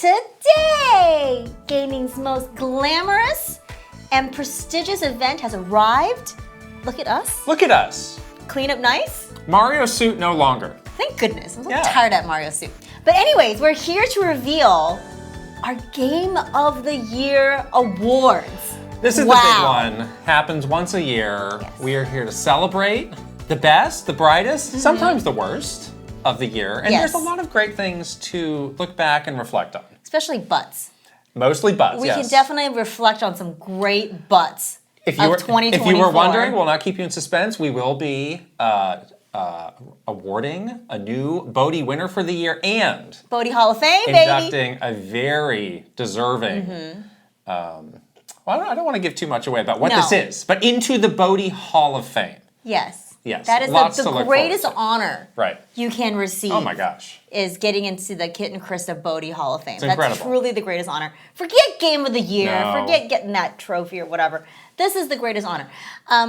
Today, gaming's most glamorous and prestigious event has arrived. Look at us. Look at us. Clean up nice. Mario suit no longer. Thank goodness. I'm so tired of that Mario suit. But anyways, we're here to reveal our Game of the Year awards. This is the big one. Happens once a year. Yes. We are here to celebrate the best, the brightest, sometimes the worst of the year. And there's a lot of great things to look back and reflect on. Especially butts. Mostly butts, We can definitely reflect on some great butts of 2024. If you were wondering, we'll not keep you in suspense. We will be awarding a new BOTY winner for the year and BOTY Hall of Fame, baby. Inducting a very deserving, well, I don't want to give too much away about what this is, but into the BOTY Hall of Fame. Yes. Yes. That is the greatest honor you can receive. Oh my gosh. Is getting into the Kit Krysta BOTY Hall of Fame. It's incredible. That's truly the greatest honor. Forget Game of the Year. No. Forget getting that trophy or whatever. This is the greatest honor.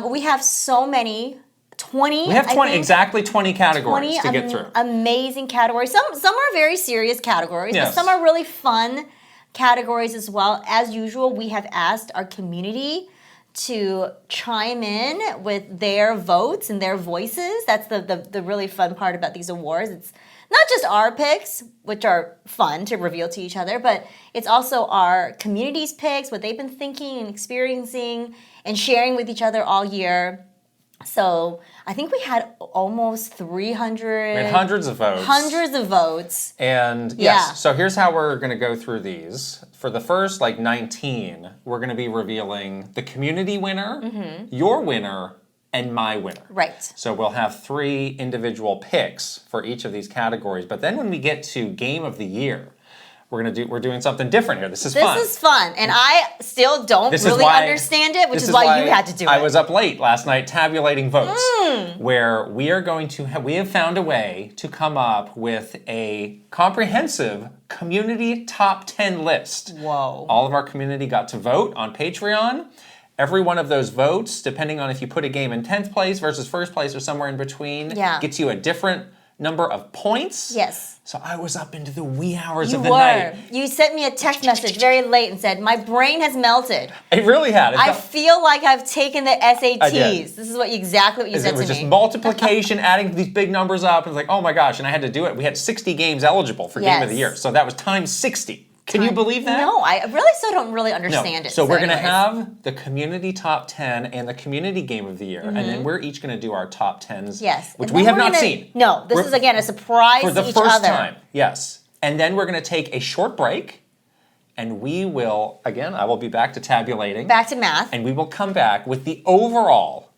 We have so many. 20. We have 20, exactly 20 categories to get through. Amazing categories. Some are very serious categories, but Yes. some are really fun categories as well. As usual, we have asked our community to chime in with their votes and their voices. That's the really fun part about these awards. It's not just our picks, which are fun to reveal to each other, but it's also our community's picks, what they've been thinking and experiencing and sharing with each other all year. So I think we had almost 300. We had hundreds of votes. Hundreds of votes. And yes, so here's how we're going to go through these. For the first 19, we're going to be revealing the community winner, your winner, and my winner. Right. So we'll have 3 individual picks for each of these categories. But then when we get to Game of the Year, we're doing something different here. This is fun. This is fun, and I still don't really understand it, which is why you had to do it. I was up late last night tabulating votes, where we are going to we have found a way to come up with a comprehensive community top 10 list. Whoa! All of our community got to vote on Patreon. Every one of those votes, depending on if you put a game in 10th place versus first place or somewhere in between, gets you a different number of points. Yes. So I was up into the wee hours of the night. You sent me a text message very late and said, my brain has melted. It really had. I feel like I've taken the SATs. I did. This is exactly what you said to me. It was just multiplication, adding these big numbers up. And it's like, oh my gosh. And I had to do it. We had 60 games eligible for Game of the Year. So that was times 60. Can you believe that? No, I really still don't really understand it. So we're going to have the community top 10 and the community game of the year. And then we're each going to do our top 10s, which we have not seen. No, this is, again, a surprise to each other. For the first time, yes. And then we're going to take a short break. And we will, again, I will be back to tabulating. Back to math. And we will come back with the overall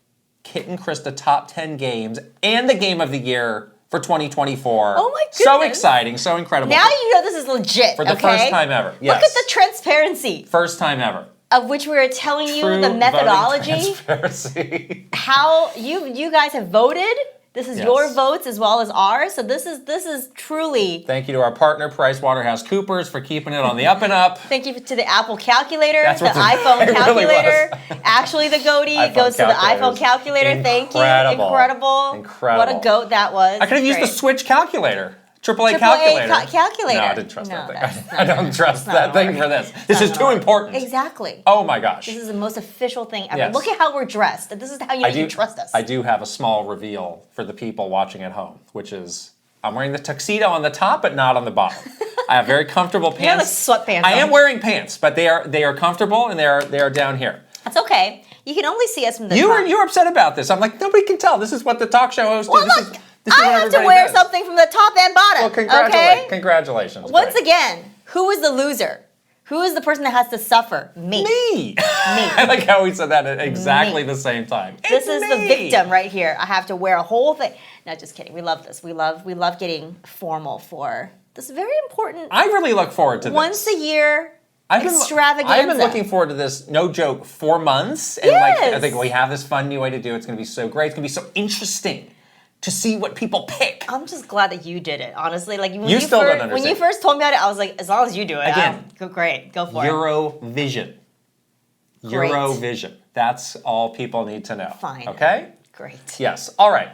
Kit and Krysta top 10 games and the game of the year for 2024. Oh my goodness. So exciting, so incredible. Now you know this is legit, for the first time ever. Yes. Look at the transparency. First time ever. Of which we were telling you the methodology. Transparency. How you guys have voted. This is your votes as well as ours. So this is truly. Thank you to our partner PricewaterhouseCoopers for keeping it on the up and up. Thank you to the Apple calculator, That's the what iPhone calculator. Really Actually, the goty goes to the iPhone calculator. Thank you. Incredible. Incredible. What a goat that was. I could have used the Switch calculator. AAA calculator. Calculator. No, I didn't trust that thing. I don't trust that thing for this. This is too important. Exactly. Oh my gosh. This is the most official thing ever. Yes. Look at how we're dressed. This is how you can trust us. I do have a small reveal for the people watching at home, which is I'm wearing the tuxedo on the top, but not on the bottom. I have very comfortable pants. You have like sweatpants. I am wearing pants, but they are comfortable and they are down here. That's okay. You can only see us from the top. You were upset about this. I'm like, nobody can tell. This is what the talk show host well, do. Look, I have to wear something from the top and bottom. Well, congratulations. Once again, who is the loser? Who is the person that has to suffer? Me. Me. I like how we said that at exactly the same time. This is the victim right here. I have to wear a whole thing. No, just kidding. We love this. We love getting formal for this very important. I really look forward to this. Once a year. Extravaganza. I've been looking forward to this, no joke, 4 months. And I think we have this fun new way to do it. It's going to be so great. It's going to be so interesting to see what people pick. I'm just glad that you did it, honestly. Like you still don't understand. When you first told me about it, I was like, as long as you do it, again, great, go for Eurovision. it. Great. Eurovision. That's all people need to know. Fine. Okay? Great. Yes. All right.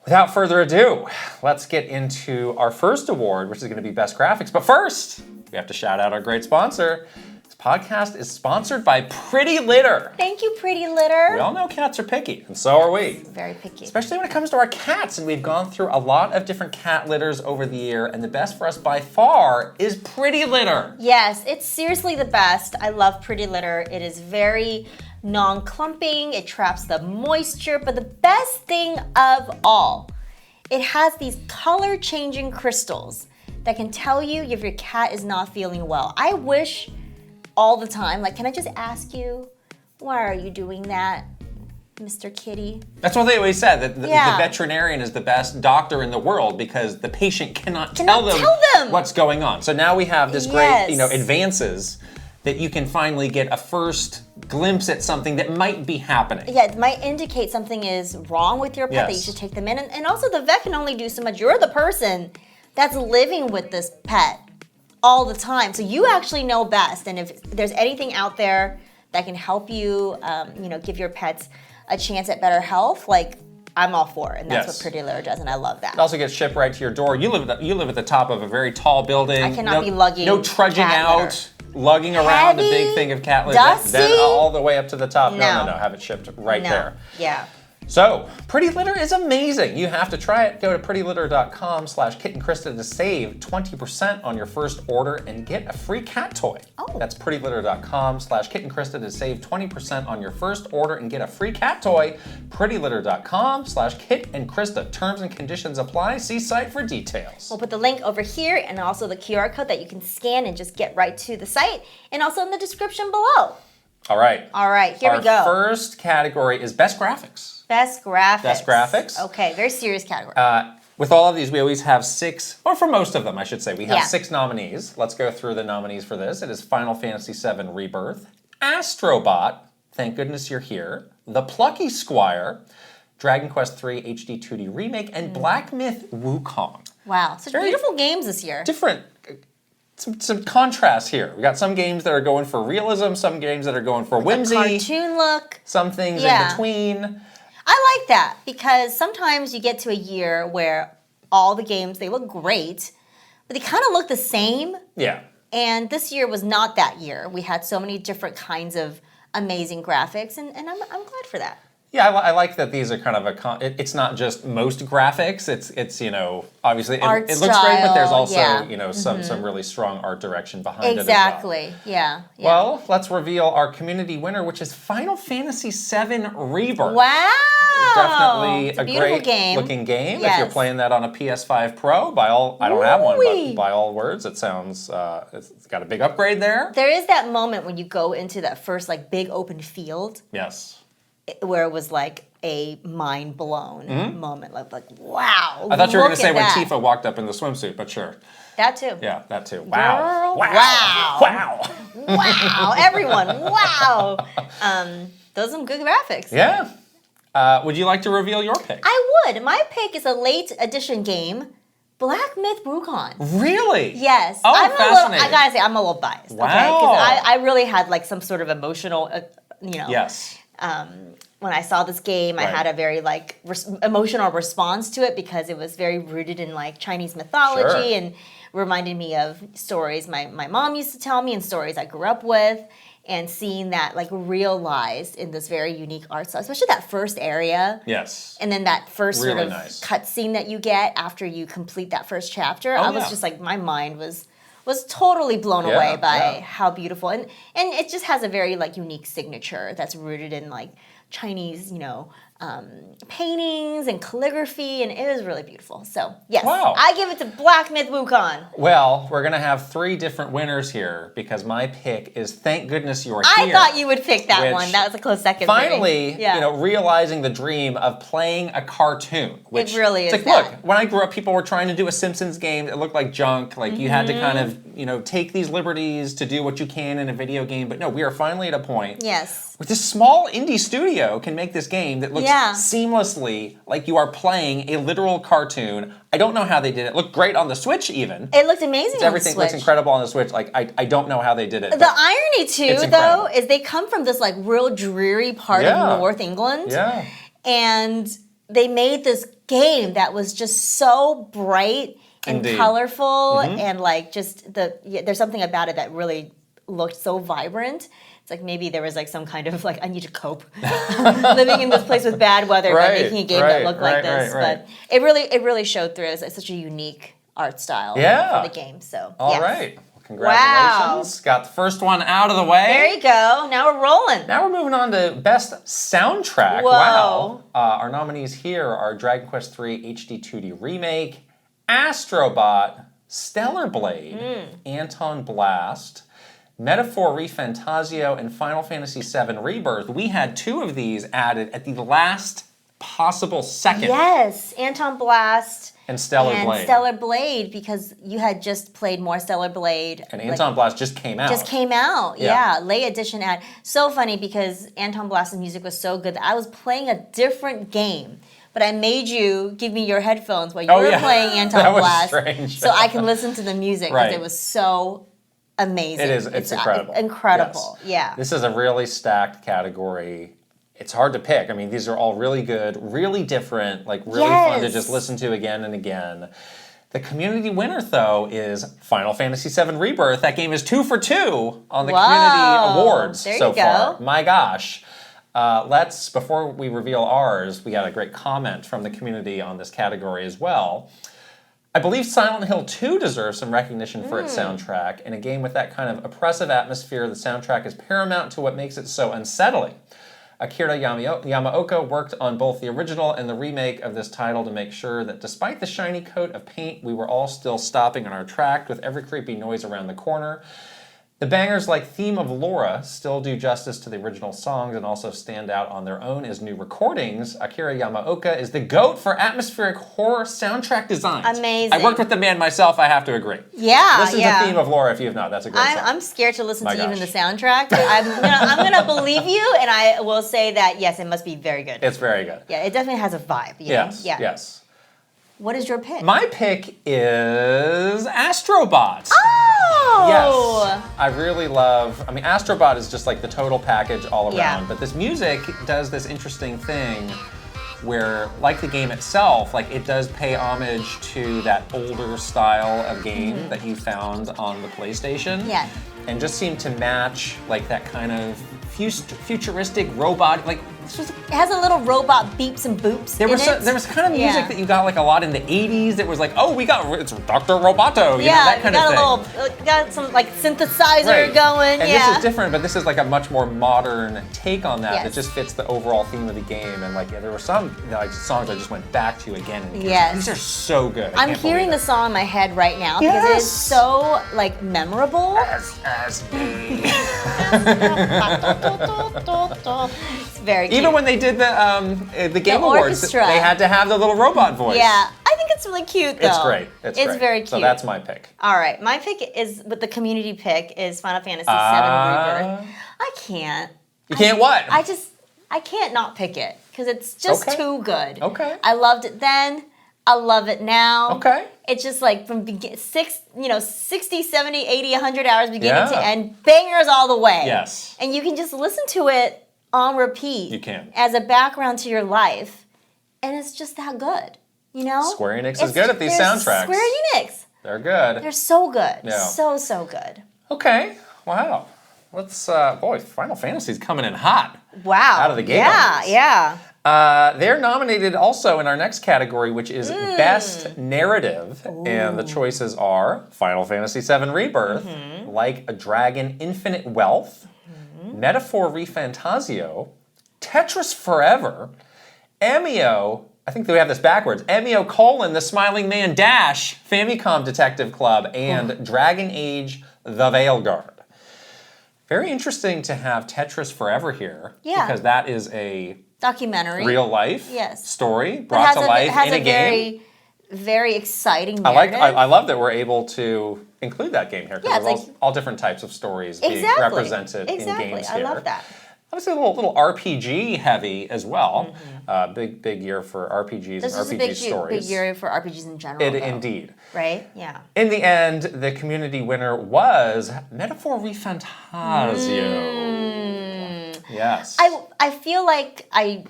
Without further ado, let's get into our first award, which is going to be Best Graphics. But first, we have to shout out our great sponsor. This podcast is sponsored by Pretty Litter. Thank you, Pretty Litter. We all know cats are picky, and so are we. Very picky. Especially when it comes to our cats, and we've gone through a lot of different cat litters over the year, and the best for us by far is Pretty Litter. Yes, it's seriously the best. I love Pretty Litter. It is very non-clumping, it traps the moisture, but the best thing of all, it has these color-changing crystals that can tell you if your cat is not feeling well. I wish all the time, like, can I just ask you, why are you doing that, Mr. Kitty? That's what they always said, that the veterinarian is the best doctor in the world because the patient cannot tell them what's going on. So now we have this great, advances that you can finally get a first glimpse at something that might be happening. Yeah, it might indicate something is wrong with your pet that you should take them in. And also the vet can only do so much. You're the person that's living with this pet all the time. So you actually know best. And if there's anything out there that can help you, give your pets a chance at better health, like, I'm all for it, and that's what Pretty Litter does, and I love that. It also gets shipped right to your door. You live at the top of a very tall building. I cannot be lugging no trudging out, litter. lugging around a big thing of cat litter, dusty? then all the way up to the top. No, have it shipped right there. Yeah. So, Pretty Litter is amazing. You have to try it. Go to prettylitter.com/KitandKrysta to save 20% on your first order and get a free cat toy. Oh. That's prettylitter.com/KitandKrysta to save 20% on your first order and get a free cat toy. prettylitter.com/KitandKrysta. Terms and conditions apply. See site for details. We'll put the link over here and also the QR code that you can scan and just get right to the site, and also in the description below. All right. Here we go. Our first category is Best Graphics. Best graphics. Best graphics. Okay, very serious category. With all of these, we always have 6, or for most of them, I should say, we have 6 nominees. Let's go through the nominees for this. It is Final Fantasy VII Rebirth, Astrobot, Thank Goodness You're Here, The Plucky Squire, Dragon Quest III HD 2D Remake, and Black Myth Wukong. Wow, such beautiful games this year. Different. Some contrast here. We got some games that are going for realism, some games that are going for whimsy. A cartoon look. Some things in between. I like that because sometimes you get to a year where all the games, they look great, but they kind of look the same. Yeah. And this year was not that year. We had so many different kinds of amazing graphics, and I'm glad for that. Yeah, I like that these are kind of it's not just most graphics. It's obviously it looks great, but there's also some really strong art direction behind it as well. Exactly. Yeah. Well, let's reveal our community winner, which is Final Fantasy VII Rebirth. Wow. Definitely it's a great looking game. If you're playing that on a PS5 Pro, I don't have one, but by all words, it sounds it's got a big upgrade there. There is that moment when you go into that first big open field. Yes. Where it was like a mind blown moment, like wow. I thought you were going to say when Tifa walked up in the swimsuit, but sure. That too. Yeah, that too. Wow. Girl, wow. Everyone, wow. Those are some good graphics. Yeah. Would you like to reveal your pick? I would. My pick is a late edition game, Black Myth Wukong. Really? Yes. Oh, fascinating. I gotta say, I'm a little biased. Wow. Okay, because I really had some sort of emotional, Yes. When I saw this game, I had a very emotional response to it because it was very rooted in Chinese mythology and reminded me of stories my mom used to tell me and stories I grew up with, and seeing that realized in this very unique art style, especially that first area. Yes. And then that first really sort of nice cutscene that you get after you complete that first chapter. I was just my mind was totally blown away by how beautiful, and it just has a very unique signature that's rooted in Chinese paintings and calligraphy, and it was really beautiful. So yes, I give it to Black Myth Wukong. Well, we're gonna have 3 different winners here because my pick is Thank Goodness You're Here. I thought you would pick that one. That was a close second. Finally, realizing the dream of playing a cartoon. Which, it really is. It's look, when I grew up, people were trying to do a Simpsons game that looked like junk. You had to kind of take these liberties to do what you can in a video game. But no, we are finally at a point. Yes. Where this small indie studio can make this game that looks seamlessly like you are playing a literal cartoon. I don't know how they did it. It looked great on the Switch even. It looked amazing on the Switch. Everything looks incredible on the Switch. I don't know how they did it. The irony too, though, is they come from this real dreary part of North England. Yeah. And they made this game that was just so bright and Indeed. colorful and like just there's something about it that really looked so vibrant. It's like maybe there was like some kind of like I need to cope living in this place with bad weather by making a game that looked like this. But it really showed through. It's such a unique art style for the game. So all right. Congratulations. Wow. Got the first one out of the way. There you go. Now we're rolling. Now we're moving on to Best Soundtrack. Whoa. Wow. Our nominees here are Dragon Quest III HD 2D Remake, Astrobot, Stellar Blade, Anton Blast, Metaphor ReFantazio, and Final Fantasy VII Rebirth. We had 2 of these added at the last possible second. Yes, Anton Blast. And Stellar Blade. Stellar Blade, because you had just played more Stellar Blade. And Anton Blast just came out. Just came out, yeah. Late edition ad. So funny because Anton Blast's music was so good that I was playing a different game. But I made you give me your headphones while you were playing Anton Blast. Strange. So I can listen to the music because it was so amazing. It is. It's incredible. Incredible, yes. This is a really stacked category. It's hard to pick. I mean, these are all really good, really different, like really fun to just listen to again and again. The community winner, though, is Final Fantasy VII Rebirth. That game is 2 for 2 on the community awards so far. My gosh. Before we reveal ours, we got a great comment from the community on this category as well. I believe Silent Hill 2 deserves some recognition for its soundtrack. In a game with that kind of oppressive atmosphere, the soundtrack is paramount to what makes it so unsettling. Akira Yamaoka worked on both the original and the remake of this title to make sure that despite the shiny coat of paint, we were all still stopping on our track with every creepy noise around the corner. The bangers like Theme of Laura still do justice to the original songs and also stand out on their own as new recordings. Akira Yamaoka is the GOAT for atmospheric horror soundtrack designs. Amazing. I worked with the man myself, I have to agree. Yeah, Listen to Theme of Laura if you have not. That's a great song. I'm scared to listen to even the soundtrack. But I'm gonna believe you, and I will say that, yes, it must be very good. It's very good. Yeah, it definitely has a vibe. Yes. What is your pick? My pick is Astrobot. Oh! Yes. I really love, Astrobot is just like the total package all around, but this music does this interesting thing where, like the game itself, like it does pay homage to that older style of game that you found on the PlayStation. Yeah. And just seemed to match like that kind of futuristic robot, like It has a little robot beeps and boops there was kind of music that you got like a lot in the 80s that was like, oh, it's Dr. Roboto, you know, that kind of thing. Got some like synthesizer going, and this is different, but this is like a much more modern take on that that just fits the overall theme of the game. And like there were some like songs I just went back to again and again. Yes. These are so good. I'm hearing the song in my head right now because it is so like memorable. It's very cute. Even when they did the Game Awards, they had to have the little robot voice. Yeah, I think it's really cute though. It's great. It's very cute. So that's my pick. All right, my pick is, with the community pick, is Final Fantasy VII Rebirth. I can't. You can't what? I can't not pick it because it's just too good. Okay. I loved it then. I love it now. Okay. It's just like from 60, 70, 80, 100 hours beginning to end, bangers all the way. Yes. And you can just listen to it on repeat. You can. As a background to your life. And it's just that good. You know? Square Enix is good at these soundtracks. Square Enix. They're good. They're so good. Yeah. So good. Okay. Wow. Let's, Final Fantasy's coming in hot. Wow. Out of the gate. Yeah. They're nominated also in our next category, which is Best Narrative. Ooh. And the choices are Final Fantasy VII Rebirth, Like a Dragon Infinite Wealth, Metaphor ReFantazio, Tetris Forever, Amio, I think we have this backwards, Amio: The Smiling Man Dash, Famicom Detective Club, and Dragon Age The Veilguard. Very interesting to have Tetris Forever here. Yeah. Because that is a documentary. Real life story brought to life in a game. Very exciting narrative. I love that we're able to include that game here because there's all different types of stories being represented in games here. I love that. Obviously, a little RPG heavy as well. Big year for RPGs and RPG stories. Big year for RPGs in general. Indeed. Right? Yeah. In the end, the community winner was Metaphor ReFantazio. Yes. I feel like I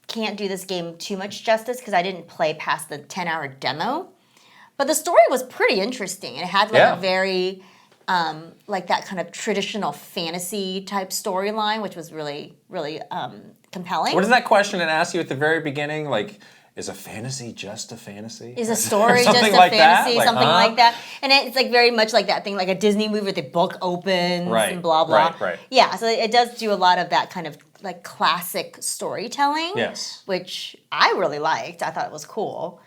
can't do this game too much justice because I didn't play past the 10-hour demo. But the story was pretty interesting. It had like Yeah. a very like that kind of traditional fantasy type storyline, which was really, really compelling. What is that question it asked you at the very beginning? Like, is a fantasy just a fantasy? Is a story just a like that? fantasy? Like, something like that. And it's like very much like that thing, like a Disney movie where the book opens Right, and blah, blah. right. Yeah, so it does do a lot of that kind of like classic storytelling. Yes. Which I really liked. I thought it was cool.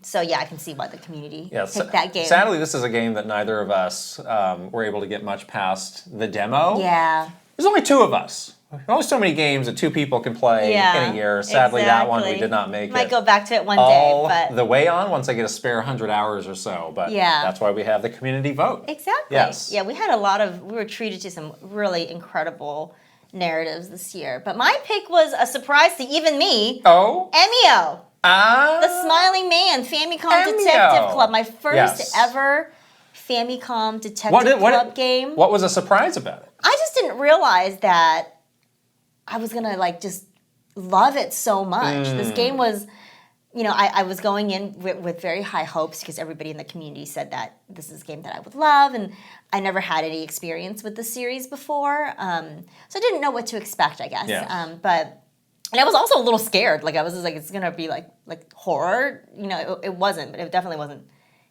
So yeah, I can see why the community picked that game. Sadly, this is a game that neither of us were able to get much past the demo. Yeah. There's only 2 of us. There's only so many games that 2 people can play in a year. Sadly, that one we did not make Might it. go back to it one all day, but the way on once I get a spare 100 hours or so. But that's why we have the community vote. Exactly. Yes. Yeah, we were treated to some really incredible narratives this year. But my pick was a surprise to even me. Oh? Emio. The Smiling Man Famicom Detective Club. My first ever Famicom Detective Club game. What was a surprise about it? I just didn't realize that I was gonna like just love it so much. This game was, you know, I was going in with very high hopes because everybody in the community said that this is a game that I would love, and I never had any experience with the series before, so I didn't know what to expect, I guess. Yeah. And I was also a little scared. Like I was just like, it's gonna be like horror. You know, it wasn't, but it definitely wasn't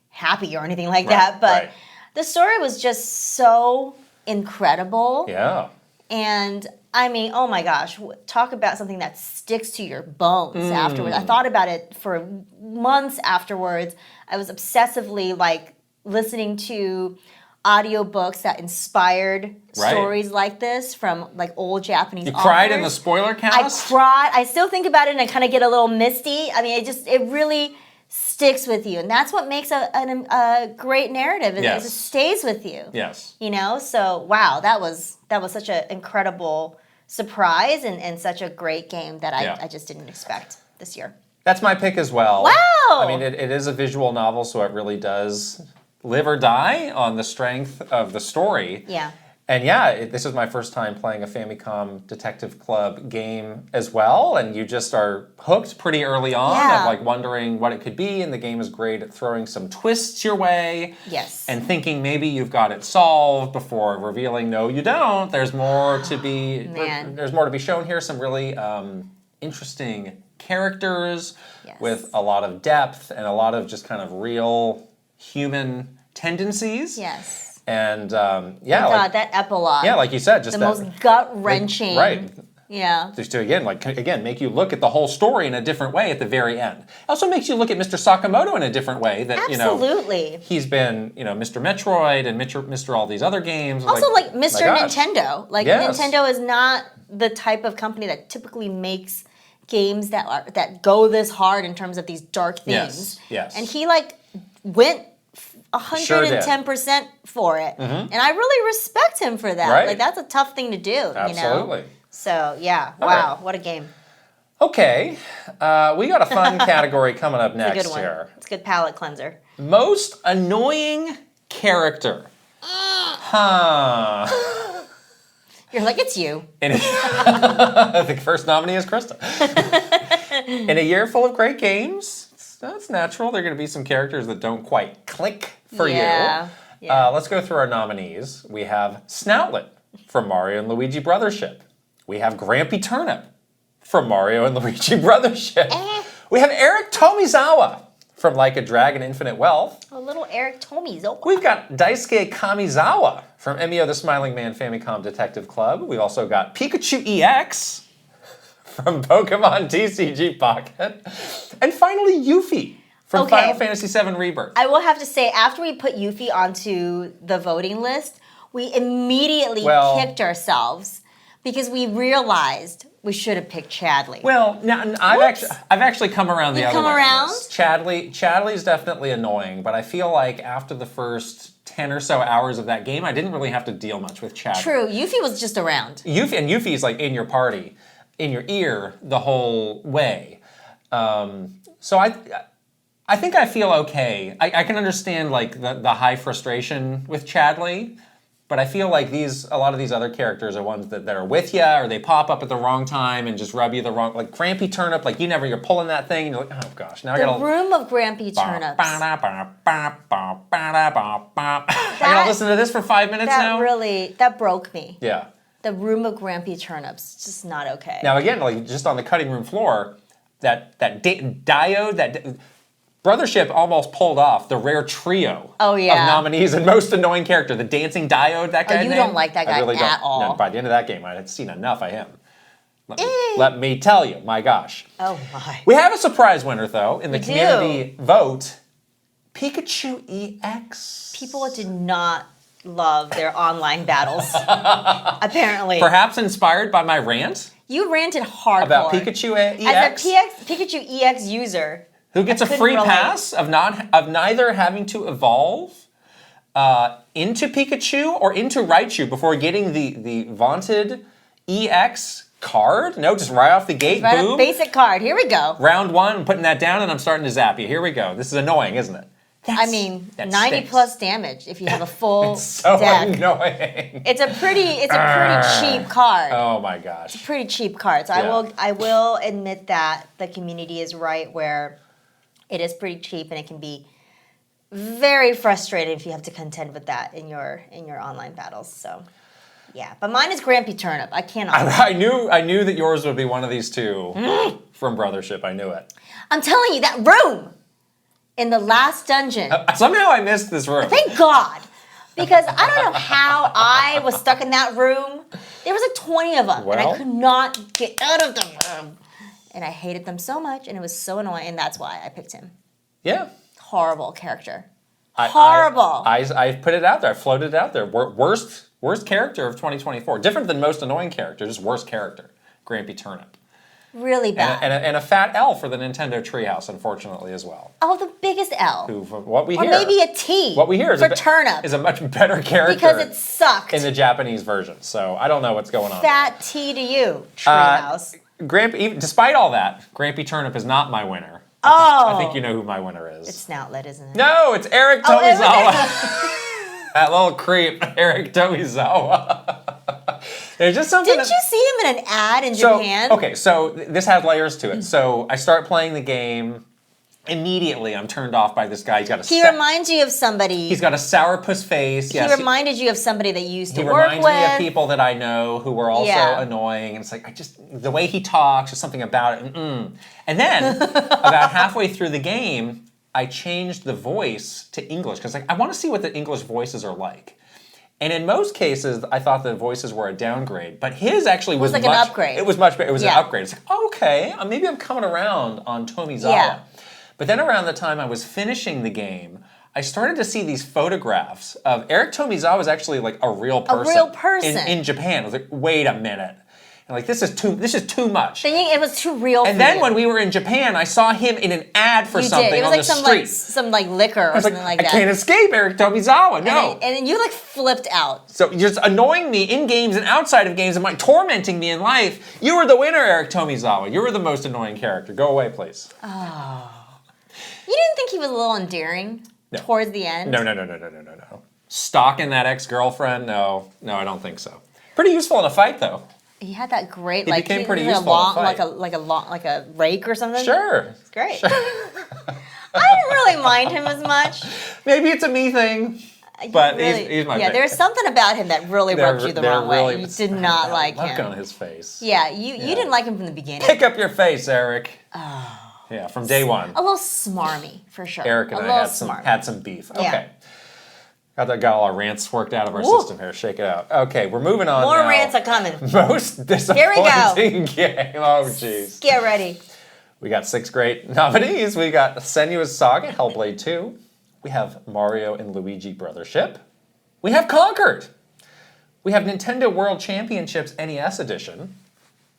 happy or anything like that. But the story was just so incredible. Yeah. And I mean, oh my gosh, talk about something that sticks to your bones afterwards. I thought about it for months afterwards. I was obsessively like listening to audiobooks that inspired stories like this from like old Japanese authors. You cried in the spoiler cast? I cried. I still think about it and I kind of get a little misty. I mean, it really sticks with you. And that's what makes a great narrative is it stays with you. Yes. You know? So, wow, that was such an incredible surprise and such a great game that I just didn't expect this year. That's my pick as well. Wow! I mean, it is a visual novel, so it really does live or die on the strength of the story. Yeah. And yeah, this is my first time playing a Famicom Detective Club game as well, and you just are hooked pretty early on of like wondering what it could be, and the game is great at throwing some twists your way. Yes. And thinking maybe you've got it solved before revealing no you don't. There's more to be there's more to be shown here, some really interesting characters with a lot of depth and a lot of just kind of real human tendencies. Yes. And God, that epilogue. Yeah, like you said, just the most gut-wrenching. Right. Yeah. Just to again make you look at the whole story in a different way at the very end. It also makes you look at Mr. Sakamoto in a different way. That Absolutely. He's been Mr. Metroid and Mr. all these other games. Also, like Mr. Nintendo. Like Nintendo is not the type of company that typically makes games that go this hard in terms of these dark themes. Yes. And he like went 110% for it. And I really respect him for that. Right. Like that's a tough thing to do, Absolutely. you know? So yeah, wow, what a game. Okay, we got a fun category coming up next It's a good one. here. It's a good palate cleanser. Most annoying character. Huh. You're like, it's you. The first nominee is Krysta. In a year full of great games, that's natural. There are going to be some characters that don't quite click for you. Yeah. Let's go through our nominees. We have Snoutlet from Mario and Luigi Brothership. We have Grampy Turnip from Mario and Luigi Brothership. We have Eric Tomizawa from Like a Dragon Infinite Wealth. A little Eric Tomizawa. We've got Daisuke Kamizawa from Emio the Smiling Man Famicom Detective Club. We've also got Pikachu EX from Pokemon TCG Pocket. And finally, Yuffie from Final Fantasy VII Rebirth. I will have to say, after we put Yuffie onto the voting list, we immediately kicked ourselves because we realized we should have picked Chadley. Well, now I've actually come around the other way. Come around? Chadley's definitely annoying, but I feel like after the first 10 or so hours of that game, I didn't really have to deal much with Chadley. True, Yuffie was just around. Yuffie's like in your party, in your ear the whole way. So I think I feel okay. I can understand like the high frustration with Chadley, But I feel like a lot of these other characters are ones that are with you, or they pop up at the wrong time and just rub you the wrong, like Grampy Turnip, like you're pulling that thing, and you're like, oh gosh, now I gotta... The Room of Grampy Turnips. I gotta listen to this for 5 minutes now? That broke me. Yeah. The Room of Grampy Turnips, it's just not okay. Now again, like just on the cutting room floor, that diode, Brothership almost pulled off the rare trio of nominees and most annoying character. The dancing diode, that guy. You don't like that guy at all. No, by the end of that game, I had seen enough of him. Let me tell you, my gosh. Oh my. We have a surprise winner though in the community vote. Pikachu EX. People did not love their online battles. Apparently. Perhaps inspired by my rant. You ranted hardcore about Pikachu EX. As a Pikachu EX user. Who gets a free pass of neither having to evolve into Pikachu or into Raichu before getting the vaunted EX card? No, just right off the gate, boom. Basic card, here we go. Round one, I'm putting that down and I'm starting to zap you. Here we go. This is annoying, isn't it? 90 plus damage if you have a full it's so deck. Annoying. It's a pretty cheap card. Oh my gosh. It's a pretty cheap card. So I will admit that the community is right where it is pretty cheap, and it can be very frustrating if you have to contend with that in your online battles. So, yeah. But mine is Grampy Turnip. I cannot. I knew that yours would be one of these two from Brothership. I knew it. I'm telling you, that room in the last dungeon. Somehow I missed this room. Thank God. Because I don't know how I was stuck in that room. There was like 20 of them, and I could not get out of the room. And I hated them so much, and it was so annoying, and that's why I picked him. Yeah. Horrible character. Horrible. I put it out there. I floated it out there. Worst character of 2024. Different than most annoying character, just worst character. Grampy Turnip. Really bad. And a fat L for the Nintendo Treehouse, unfortunately, as well. Oh, the biggest L. Who, what we or hear. Or maybe a T. What we hear for Turnip. Is a much better character. Because it sucked. In the Japanese version. So I don't know what's going on. Fat T to you, Treehouse. Grampy, despite all that, Grampy Turnip is not my winner. Oh. I think you know who my winner is. It's Snoutlet, isn't it? No, it's Eric Tomizawa. That little creep, Eric Tomizawa. There's just something. Didn't you see him in an ad in Japan? Okay, so this has layers to it. So I start playing the game. Immediately, I'm turned off by this guy. He reminds you of somebody. He's got a sourpuss face. He reminded you of somebody that you used to work with. He reminds me of people that I know who were also annoying. And it's like, the way he talks, there's something about it. And then, about halfway through the game, I changed the voice to English. Because I want to see what the English voices are like. And in most cases, I thought the voices were a downgrade. But his actually was like an upgrade. It was much better. It was an upgrade. It's like, okay, maybe I'm coming around on Tomizawa. Yeah. But then around the time I was finishing the game, I started to see these photographs of Eric Tomizawa was actually like a real person. A real person. In Japan. I was like, wait a minute. And like, this is too much. It was too real and then when we were in Japan, I saw him in an ad for something on the street. Some liquor or something like that. I can't escape Eric Tomizawa, no. And then you flipped out. So you're just annoying me in games and outside of games and tormenting me in life. You were the winner, Eric Tomizawa. You were the most annoying character. Go away, please. Oh. You didn't think he was a little endearing towards the end? No. Stalking that ex-girlfriend? No, I don't think so. Pretty useful in a fight, though. He had that great, he became pretty useful in a fight. like a rake or something. Sure. It's great. Sure. I didn't really mind him as much. Maybe it's a me thing. But really, he's my favorite. There's something about him that really rubbed you the wrong way. You did not like him. Look on his face. Yeah, you didn't like him from the beginning. Pick up your face, Eric. Oh. Yeah, from day one. A little smarmy, for sure. Eric and I had some beef. Okay. Yeah. Got all our rants worked out of our system here. Shake it out. Okay, we're moving on More now. rants are coming. Most disappointing game. Oh, jeez. Get ready. We got 6 great nominees. We got Senua's Saga, Hellblade 2. We have Mario and Luigi Brothership. We have Conquered. We have Nintendo World Championships NES Edition.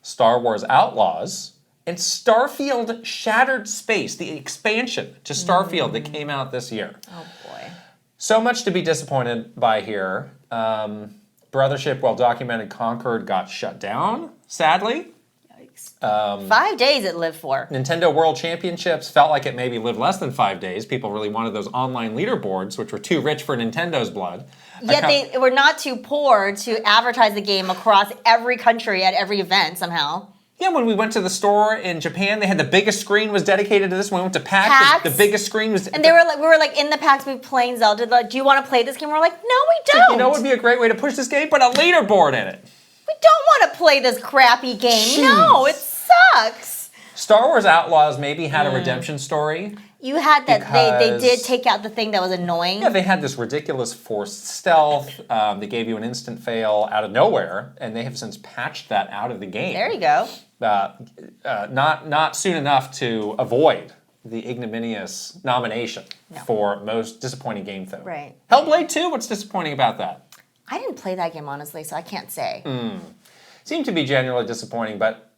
Star Wars Outlaws. And Starfield Shattered Space, the expansion to Starfield that came out this year. Oh, boy. So much to be disappointed by here. Brothership, well documented, Conquered got shut down, sadly. Yikes. weeks. 5 days it lived for. Nintendo World Championships felt like it maybe lived less than 5 days. People really wanted those online leaderboards, which were too rich for Nintendo's blood. Yet they were not too poor to advertise the game across every country at every event somehow. Yeah, when we went to the store in Japan, they had the biggest screen was dedicated to this. When we went to PAX, the biggest screen was... And we were like in the PAX booth playing Zelda. Like, do you want to play this game? We're like, no, we don't. You know what would be a great way to push this game? Put a leaderboard in it. We don't want to play this crappy game. Jeez. No, it sucks. Star Wars Outlaws maybe had a redemption story. You had that. They did take out the thing that was annoying. Yeah, they had this ridiculous forced stealth. They gave you an instant fail out of nowhere, and they have since patched that out of the game. There you go. Not soon enough to avoid the ignominious nomination for most disappointing game though. Right. Hellblade 2, what's disappointing about that? I didn't play that game honestly, so I can't say. Seemed to be generally disappointing, but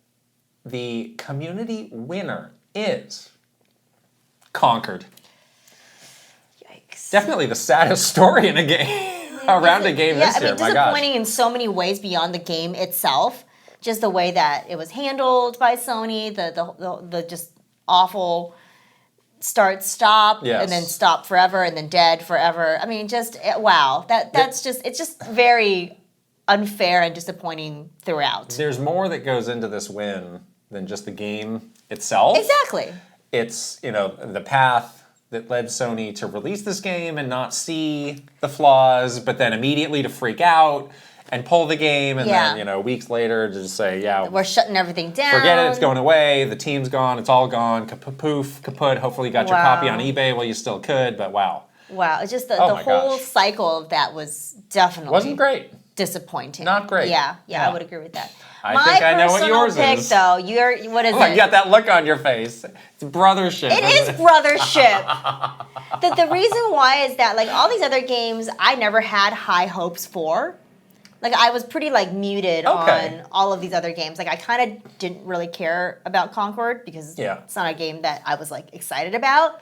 the community winner is Conquered. Yikes. Definitely the saddest story in a game around a game this year. My gosh. Disappointing in so many ways beyond the game itself. Just the way that it was handled by Sony, the just awful start stop and then stop forever and then dead forever. I mean, wow. It's just very unfair and disappointing throughout. There's more that goes into this win than just the game itself. Exactly. It's, the path that led Sony to release this game and not see the flaws, but then immediately to freak out and pull the game, and then, weeks later to just say, we're shutting everything down. Forget it, it's going away, the team's gone, it's all gone, poof, kaput. Hopefully you got your copy on eBay while you still could, but wow. Wow, it's just the whole cycle of that was definitely... Wasn't great. Disappointing. Not great. Yeah, I would agree with that. I think I know what yours pick, is. Though, what is it? You got that look on your face. It's brothership. It is brothership. the reason why is that, like, all these other games, I never had high hopes for. Like, I was pretty, muted on all of these other games. Like, I kind of didn't really care about Concord because it's not a game that I was, excited about.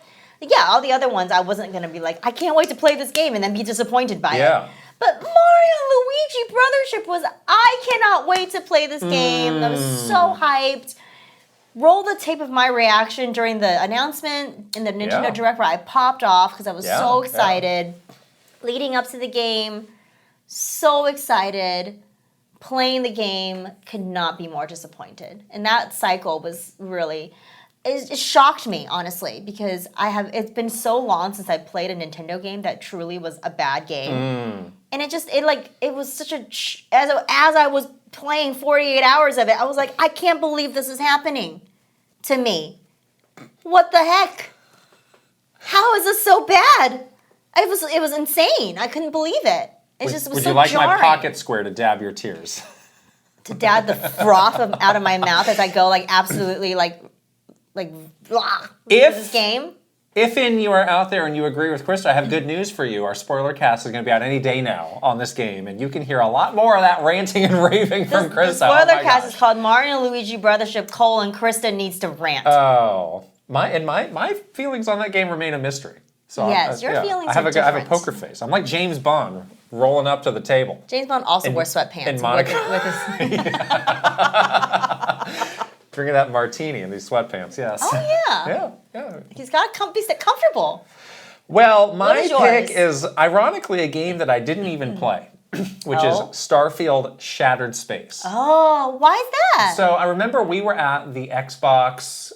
All the other ones, I wasn't going to be like, I can't wait to play this game and then be disappointed by it. But Mario and Luigi Brothership was, I cannot wait to play this game. I was so hyped. Roll the tape of my reaction during the announcement in the Nintendo Direct where I popped off because I was so excited. Leading up to the game, so excited. Playing the game, could not be more disappointed. And that cycle was really... It shocked me, honestly, because it's been so long since I played a Nintendo game that truly was a bad game. And it was such as I was playing 48 hours of it, I was like, I can't believe this is happening to me. What the heck? How is this so bad? It was insane. I couldn't believe it. It was Would so you like jarring. my pocket square to dab your tears? To dab the froth out of my mouth as I go absolutely blah, this game. If you are out there and you agree with Krysta, I have good news for you. Our spoiler cast is going to be out any day now on this game, and you can hear a lot more of that ranting and raving from Krysta. The spoiler cast is called Mario and Luigi Brothership: Krysta Needs to Rant. Oh, my feelings on that game remain a mystery. So your feelings are different. I have a poker face. I'm like James Bond rolling up to the table. James Bond also wears sweatpants. And Monica. Drinking that martini in these sweatpants, yes. Oh, yeah. Yeah. He's comfortable. Well, my pick is, ironically, a game that I didn't even play, which is Starfield Shattered Space. Oh, why is that? So I remember we were at the Xbox...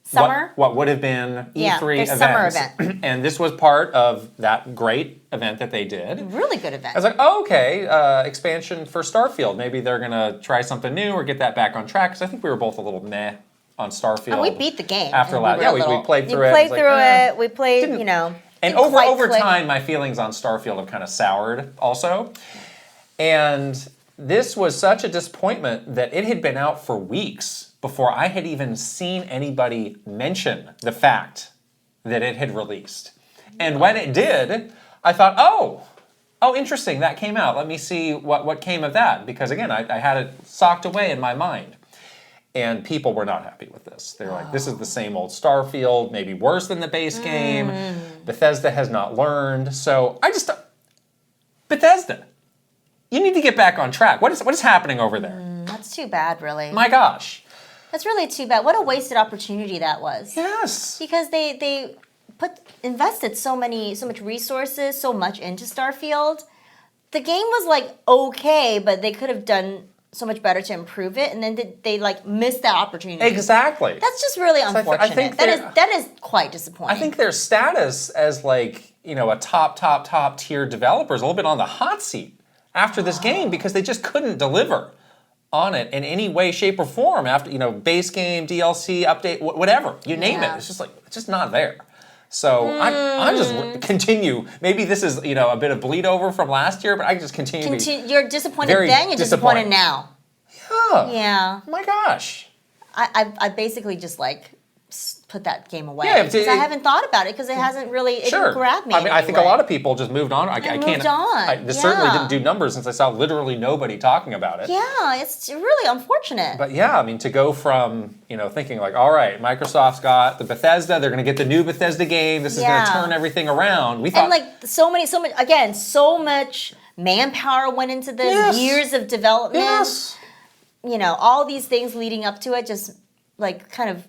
Summer? What would have been E3 event. Summer event. And this was part of that great event that they did. Really good event. I was like, oh, okay, expansion for Starfield. Maybe they're going to try something new or get that back on track. Because I think we were both a little meh on Starfield. And we beat the game. After last, we played through it. We played through it. We played, And over time, my feelings on Starfield have kind of soured also. And this was such a disappointment that it had been out for weeks before I had even seen anybody mention the fact that it had released. And when it did, I thought, oh, interesting, that came out. Let me see what came of that. Because again, I had it socked away in my mind. And people were not happy with this. They were like, this is the same old Starfield, maybe worse than the base game. Bethesda has not learned. So I just, Bethesda, you need to get back on track. What is happening over there? it's too bad, really. My gosh. That's really too bad. What a wasted opportunity that was. Yes. Because they invested so much resources, so much into Starfield. The game was like okay, but they could have done so much better to improve it, and then they like missed that opportunity. Exactly. That's just really unfortunate. I think that is quite disappointing. I think their status as like, you know, a top tier developer is a little bit on the hot seat after this game because they just couldn't deliver on it in any way, shape, or form after, you know, base game, DLC, update, whatever, you name it. It's just like, it's just not there. So I just continue. Maybe this is, you know, a bit of bleed over from last year, but I just continue. You're disappointed then. You're disappointed now. Yeah. Yeah. Oh my gosh. I basically just like put that game away. Yeah, because I haven't thought about it because it hasn't really it didn't grab me. I mean, I think a lot of people just moved on. I can't. Moved on. This certainly didn't do numbers since I saw literally nobody talking about it. Yeah, it's really unfortunate. But yeah, I mean, to go from, you know, thinking like, all right, Microsoft's got the Bethesda, they're going to get the new Bethesda game. This is going to turn everything around. We thought, and like so much manpower went into this. Yes. Years of development. Yes. You know, all these things leading up to it just like kind of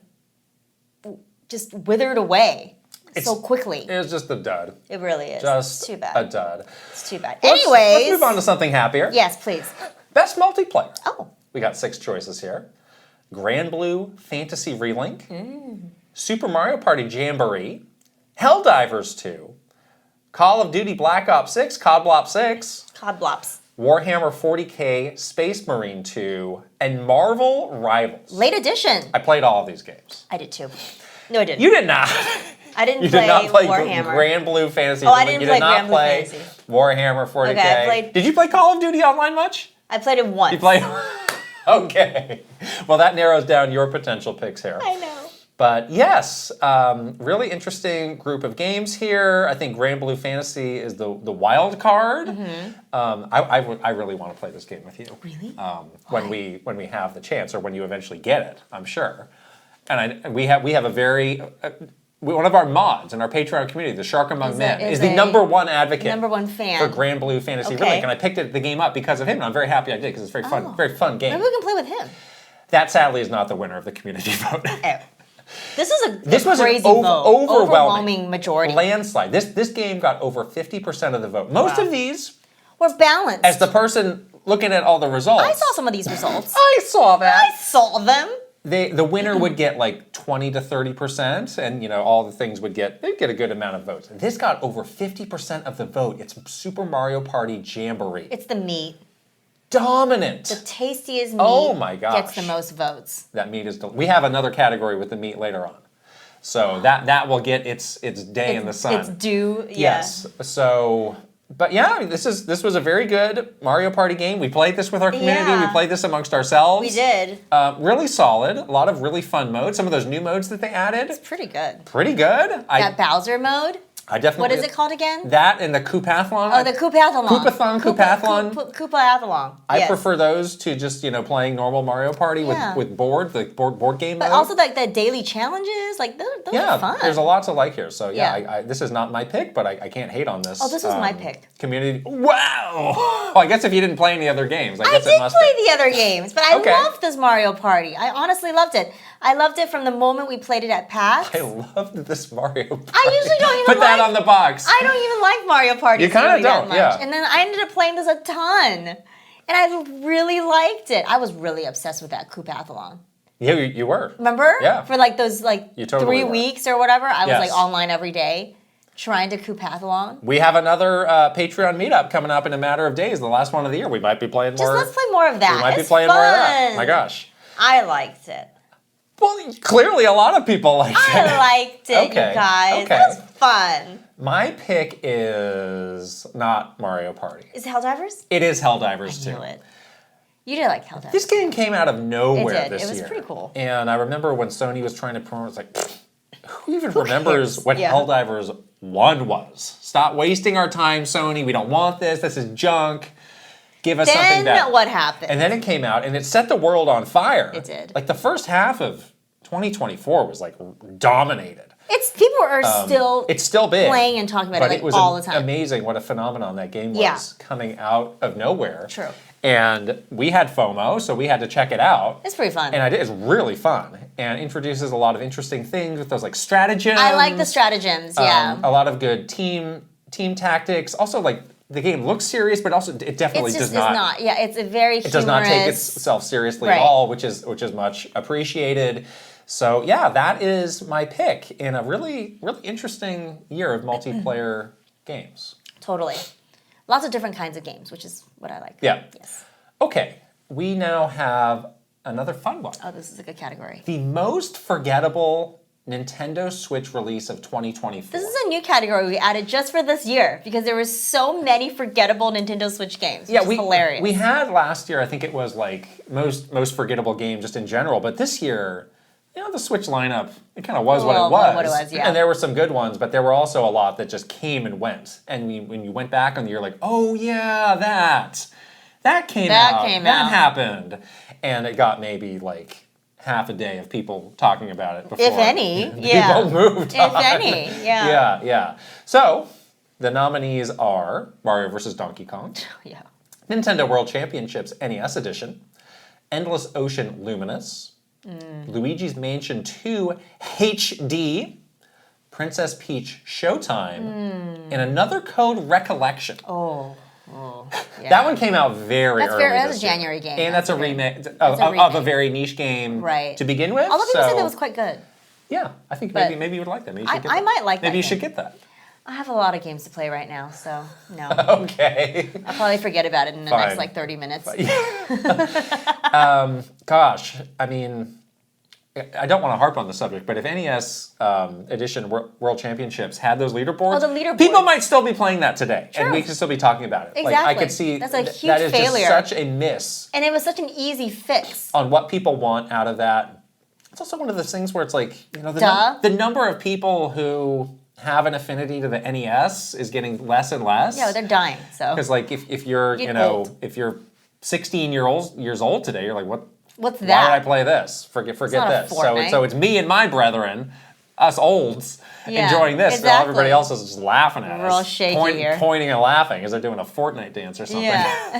just withered away so quickly. It was just a dud. It really is. Just it's too bad. a dud. It's too bad. Let's Anyways, move on to something happier. yes, please. Best multiplayer. Oh, We got 6 choices here. Grand Blue Fantasy Relink, Super Mario Party Jamboree, Helldivers 2, Call of Duty Black Ops 6, COD Blop 6, Codblops. Warhammer 40k Space Marine 2, and Marvel Rivals. Late edition. I played all of these games. I did too. No, I didn't. You did not. I didn't You play did not play Warhammer. Grand Blue Fantasy. Oh, I didn't you play did not Grand Blue play Fantasy. Warhammer 40k. Okay, I played- Did you play Call of Duty Online much? I played it once. You played. Okay. Well, that narrows down your potential picks here. I know. But yes, really interesting group of games here. I think Grand Blue Fantasy is the wild card. I really want to play this game with you. Really? When we have the chance, or when you eventually get it, I'm sure. And we have a very one of our mods in our Patreon community, the Shark Among Men, is the #1 advocate, #1 fan for Grand Blue Fantasy Relink, and I picked the game up because of him. And I'm very happy I did because it's a very fun game. Maybe we can play with him. That sadly is not the winner of the community vote. Oh. This is This was crazy an vote. overwhelming majority. Landslide. This game got over 50% of the vote. Most of these, We're balanced. as the person looking at all the results, I saw some of these results. I saw that. I saw them. The winner would get like 20 to 30%, and you know all the things they'd get a good amount of votes. This got over 50% of the vote. It's Super Mario Party Jamboree. It's the meat. Dominant. The tastiest meat Oh my gosh. gets the most votes. That meat is. We have another category with the meat later on, so that will get its day in the sun. It's due. Yeah. Yes. So, but yeah, I mean, this was a very good Mario Party game. We played this with our community. Yeah. We played this amongst ourselves. We did. Really solid. A lot of really fun modes. Some of those new modes that they added. It's pretty good. Pretty good. That Bowser mode. I definitely. What is it called again? That and the Koopathlon. Oh, the Koopathlon. Koopathlon. Koopathlon. I prefer those to just playing normal Mario Party with board game But mode. also like the daily challenges, like those are fun. There's a lot to like here. So Yeah. I this is not my pick, but I can't hate on this. Oh, this was my pick. Community. Wow. Well, I guess if you didn't play any other games, I guess it did must play be. the other games, but I Okay. loved this Mario Party. I honestly loved it. I loved it from the moment we played it at PAX. I loved this Mario Party. I usually don't even Put that like- on the box. I don't even like Mario Party. You kinda really that don't, much. yeah. And then I ended up playing this a ton. And I really liked it. I was really obsessed with that Koopathlon. Yeah, you were. Remember? Yeah. For like those You totally 3 were. weeks or whatever, I was Yes. like online every day trying to Koopathlon. We have another Patreon meetup coming up in a matter of days, the last one of the year. We might be playing more. Let's play more of that. We might be It's playing more of that. fun. My gosh. I liked it. Well, clearly a lot of people liked it. I liked it, Okay, you guys. okay. It was fun. My pick is not Mario Party. Is it Helldivers? It is Helldivers I 2. knew it. You did like Helldivers. This game came out of nowhere It did. this It was year. pretty cool. And I remember when Sony was trying to promote, it's like, who even remembers cares? what Yeah. Helldivers 1 was? Stop wasting our time, Sony. We don't want this. This is junk. Give us something better. Then what happened? And then it came out, and it set the world on fire. It did. Like the first half of 2024 was like dominated. People are still it's still big, playing and talking about but it like was all the time. amazing what a phenomenon that game was Yeah. coming out of nowhere. True. And we had FOMO, so we had to check it out. It's pretty fun. And it's really fun and introduces a lot of interesting things with those like stratagems. I like the stratagems, yeah. A lot of good team tactics. Also, like the game looks serious, but also it definitely does not. Yeah, it's a very humorous. It does not take itself seriously at all, which is much appreciated. So yeah, that is my pick in a really interesting year of multiplayer games. Totally. Lots of different kinds of games, which is what I like. Yeah. Yes. Okay, we now have another fun one. Oh, this is a good category. The most forgettable Nintendo Switch release of 2024. This is a new category we added just for this year because there were so many forgettable Nintendo Switch games. Which is hilarious. We had last year, I think it was like most forgettable game just in general, but this year, the Switch lineup, it kind of was what it was. Yeah. And there were some good ones, but there were also a lot that just came and went. And when you went back on the year, like, oh yeah, that came out. That happened. And it got maybe like half a day of people talking about it before. If any, people moved on. If any, yeah. Yeah. So, the nominees are Mario vs. Donkey Kong. Yeah. Nintendo World Championships NES Edition. Endless Ocean Luminous. Luigi's Mansion 2 HD. Princess Peach Showtime. And Another Code Recollection. Oh, yeah. That one came out very early. That's a January game. And that's a remake of a very niche game to begin with. Although people said that was quite good. Yeah, I think maybe you would like that. Maybe you should get that. I might like that. Maybe you should get that. I have a lot of games to play right now, so no. Okay. I'll probably forget about it in the next like 30 minutes. Gosh, I mean, I don't want to harp on the subject, but if NES Edition World Championships had those leaderboards, the leaderboards, people might still be playing that today, True. and we could still be talking about it. Exactly. Like, I could see that's a huge that is failure. just such a miss. And it was such an easy fix On what people want out of that. It's also one of those things where it's like, the number of people who have an affinity to the NES is getting less and less. Yeah, they're dying. So because like if you're if you're 16 years old today, you're like, what's that? Why did I play this? Forget this. So it's me and my brethren, us olds, enjoying this. While everybody else is just laughing at us. We're all shaky here. Pointing and laughing as they're doing a Fortnite dance or something. Yeah.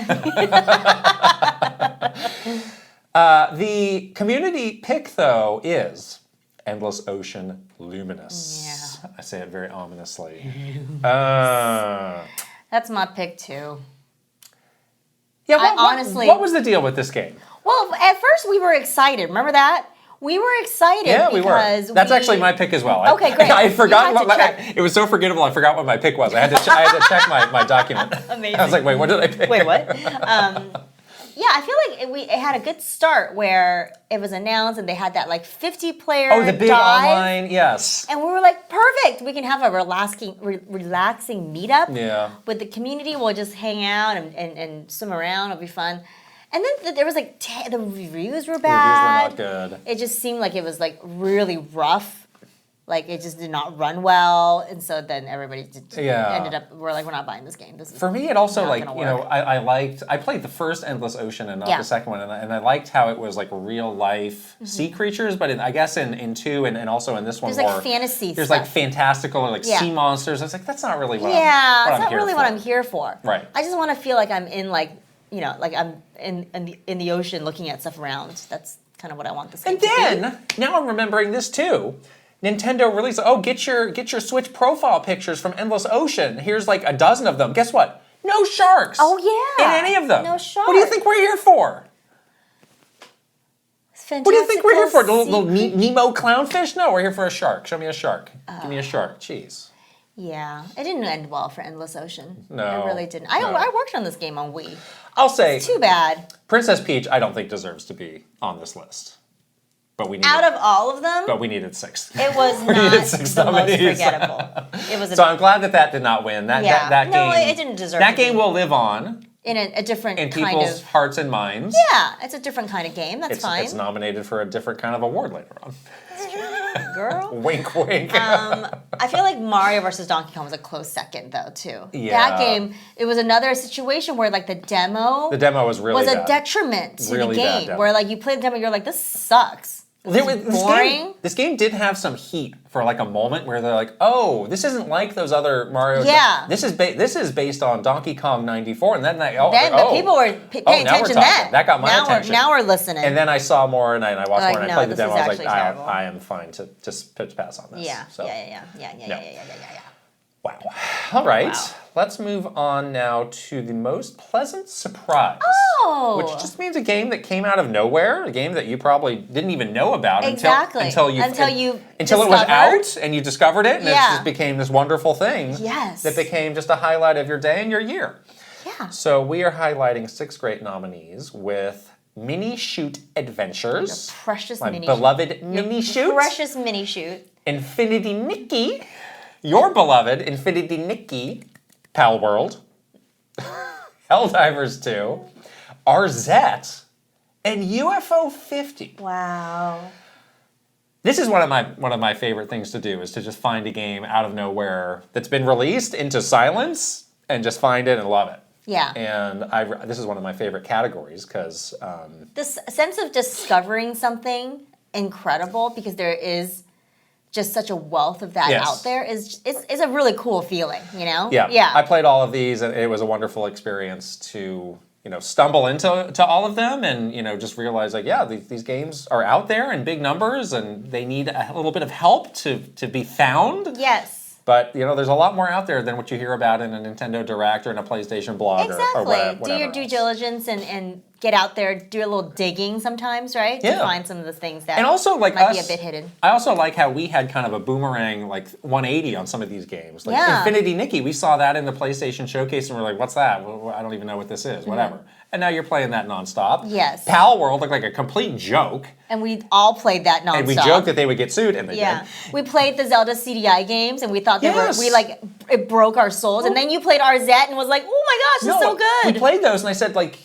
The community pick, though, is Endless Ocean Luminous. Yeah. I say it very ominously. That's my pick, too. Yeah, honestly... What was the deal with this game? Well, at first we were excited. Remember that? We were excited because we were. That's actually my pick as well. Okay, great. I forgot it was so forgettable. I forgot what my pick was. I had to check my document. Amazing. I was like, wait, what did I pick? Wait, what? Yeah, I feel like it had a good start where it was announced and they had that like 50-player the big online, yes. And we were like, perfect. We can have a relaxing meetup with the community. We'll just hang out and swim around. It'll be fun. And then there was like, the reviews were bad. The reviews were not good. It just seemed like it was like really rough. Like it just did not run well, and so then everybody ended up. We're like, we're not buying this game. This is for me. It also like I played the first Endless Ocean and not the second one, and I liked how it was like real life sea creatures. But I guess in 2 and also in this one, there's like fantasy. There's like fantastical or like sea monsters. I was like, that's not really what I'm here for. Right. I just want to feel like I'm in like like I'm in the ocean looking at stuff around. That's kind of what I want this game to be. And then now I'm remembering this too. Nintendo released, get your Switch profile pictures from Endless Ocean. Here's like a dozen of them. Guess what? No sharks. Oh, yeah. In any of them. No sharks. What do you think we're here for? What do you think we're here for? Little Nemo clownfish? No, we're here for a shark. Show me a shark. Give me a shark. Jeez. Yeah. It didn't end well for Endless Ocean. No. It really didn't. I worked on this game on Wii. I'll say. It's too bad. Princess Peach, I don't think deserves to be on this list. But we needed, out of all of them, but we needed 6. It was not the most forgettable. It was. So I'm glad that did not win. That game. It didn't deserve. That game will live on in a different in kind people's of hearts and minds. Yeah, it's a different kind of game. That's fine. It's nominated for a different kind of award later on. Girl. Wink, wink. I feel like Mario vs. Donkey Kong was a close second, though, too. Yeah. That game, it was another situation where, like, the demo was really a bad. detriment to really the game. bad Where, like, you play the demo, you're like, this sucks. boring. This game did have some heat for like a moment where they're like, "Oh, this isn't like those other Mario. Yeah. This is based on Donkey Kong '94." And then the people were paying attention then. That got my attention. Now we're listening. And then I saw more and I watched more and I played the demo. I was like, I am fine to just pass on this. Yeah. So, Yeah. Wow. All right. Wow. Let's move on now to the most pleasant surprise. Oh. Which just means a game that came out of nowhere, a game that you probably didn't even know about until it was out and you discovered it and it just became this wonderful thing. Yes. That became just a highlight of your day and your year. Yeah. So we are highlighting 6 great nominees with Mini Shoot Adventures. Your precious my mini beloved shoot. Mini Shoot. Precious mini shoot. Infinity Nikki. Your beloved Infinity Nikki, Pal World, Helldivers 2, RZ, and UFO 50. Wow. This is one of my favorite things to do is to just find a game out of nowhere that's been released into silence and just find it and love it. Yeah. And this is one of my favorite categories because this sense of discovering something incredible because there is just such a wealth of that out there is a really cool feeling, you know? Yeah. I played all of these and it was a wonderful experience to, stumble into all of them and, just realize like, these games are out there in big numbers and they need a little bit of help to be found. Yes. But, there's a lot more out there than what you hear about in a Nintendo Direct or in a PlayStation blog or whatever. Do your due diligence and get out there, do a little digging sometimes, right? Yeah. To find some of the things that and also, like might be a bit hidden. I also like how we had kind of a boomerang, like 180 on some of these games. Like Yeah. Infinity Nikki, we saw that in the PlayStation Showcase and we're like, what's that? Well, I don't even know what this is, whatever. And now you're playing that nonstop. Yes. Pal World looked like a complete joke. And we all played that nonstop. And we joked that they would get sued, and they did. We played the Zelda CDI games, and we thought it broke our souls. And then you played RZ and was like, oh my gosh, it's so good. We played those, and I said, like,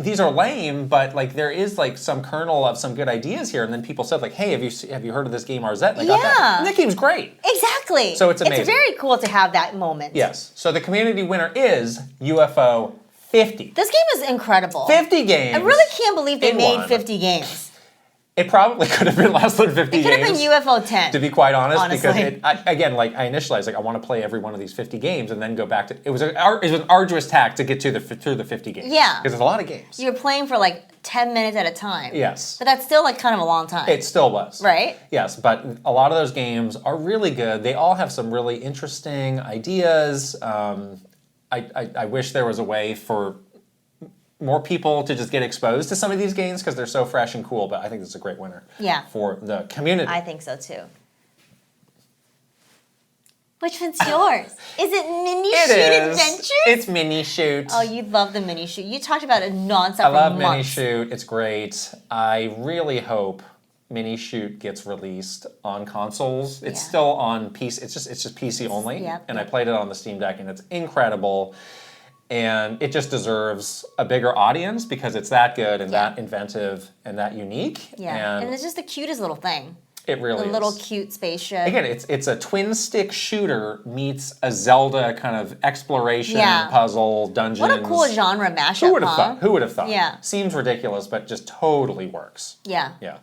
these are lame, but like there is like some kernel of some good ideas here. And then people said, like, hey, have you heard of this game RZ? And I got that. And that game's great. Exactly. So it's amazing. It's very cool to have that moment. Yes. So the community winner is UFO 50. This game is incredible. 50 games. I really can't believe they made 50 games. It probably could have been less than 50 games. It could have been UFO 10. To be quite honest, honestly. because I initialized like I want to play every one of these 50 games and then go back to it was an arduous task to get through the 50 games. Yeah. Because there's a lot of games. You're playing for like 10 minutes at a time. Yes. But that's still like kind of a long time. It still was. Right? Yes, but a lot of those games are really good. They all have some really interesting ideas. I wish there was a way for more people to just get exposed to some of these games because they're so fresh and cool, but I think this is a great winner for the community. I think so too. Which one's yours? Is it Mini Shoot Adventures? It's Mini Shoot. Oh, you love the Mini Shoot. You talked about it nonstop for months. I love Mini Shoot. It's great. I really hope Mini Shoot gets released on consoles. It's still on PC. It's just PC only. And I played it on the Steam Deck, and it's incredible. And it just deserves a bigger audience because it's that good and that inventive and that unique. Yeah, and it's just the cutest little thing. It really is. A little cute spaceship. Again, it's a twin stick shooter meets a Zelda kind of exploration puzzle dungeons. What a cool genre mashup, Who would have thought? Who would have thought? Yeah. Seems ridiculous, but just totally works. Yeah. Yeah.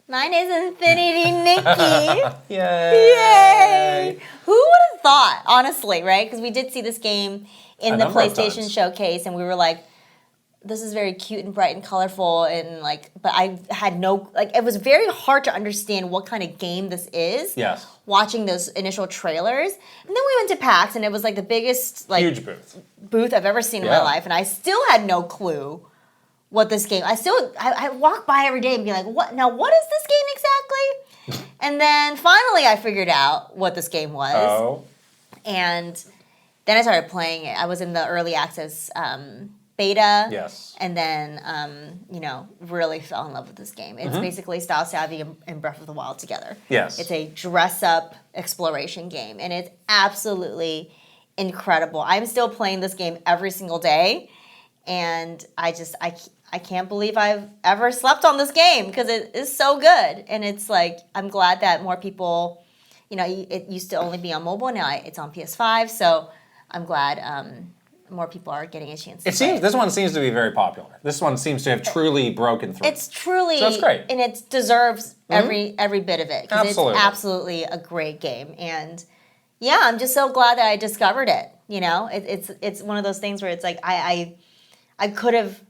Mine is Infinity Nikki. Yay! Who would have thought, honestly, right? Because we did see this game in the PlayStation Showcase, and we were like, this is very cute and bright and colorful, and like, but I had no, like, it was very hard to understand what kind of game this is. Yes. Watching those initial trailers. And then we went to PAX, and it was like the biggest, like, huge booth I've ever seen in my life, and I still had no clue what this game, I walk by every day and be like, what is this game exactly? And then finally I figured out what this game was. Oh. And then I started playing it. I was in the early access beta. Yes. And then, really fell in love with this game. It's basically Style Savvy and Breath of the Wild together. Yes. It's a dress-up exploration game, and it's absolutely incredible. I'm still playing this game every single day, and I can't believe I've ever slept on this game because it is so good. And it's like, I'm glad that more people, it used to only be on mobile, now it's on PS5, so I'm glad more people are getting a chance to It seems this one seems to be very popular. This one seems to have truly broken through. It's truly, so that's great, and it deserves every bit of it because it's absolutely a great game. And yeah, I'm just so glad that I discovered it. You know, it's one of those things where it's like I could have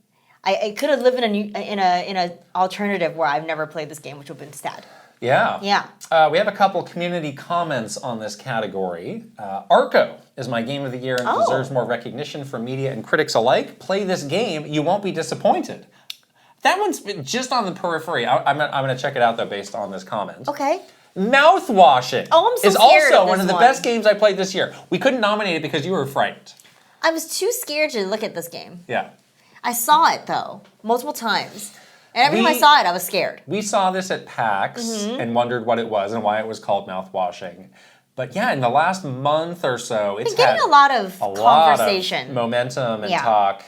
lived in a alternative where I've never played this game, which would have been sad. Yeah. Yeah. We have a couple community comments on this category. Arco is my game of the year and deserves more recognition from media and critics alike. Play this game, you won't be disappointed. That one's just on the periphery. I'm going to check it out, though, based on this comment. Okay. Mouthwashing is also one of the best games I played this year. We couldn't nominate it because you were frightened. I was too scared to look at this game. Yeah. I saw it, though, multiple times. And every time I saw it, I was scared. We saw this at PAX and wondered what it was and why it was called mouthwashing. But yeah, in the last month or so, it's been getting a lot of conversation, momentum, and talk.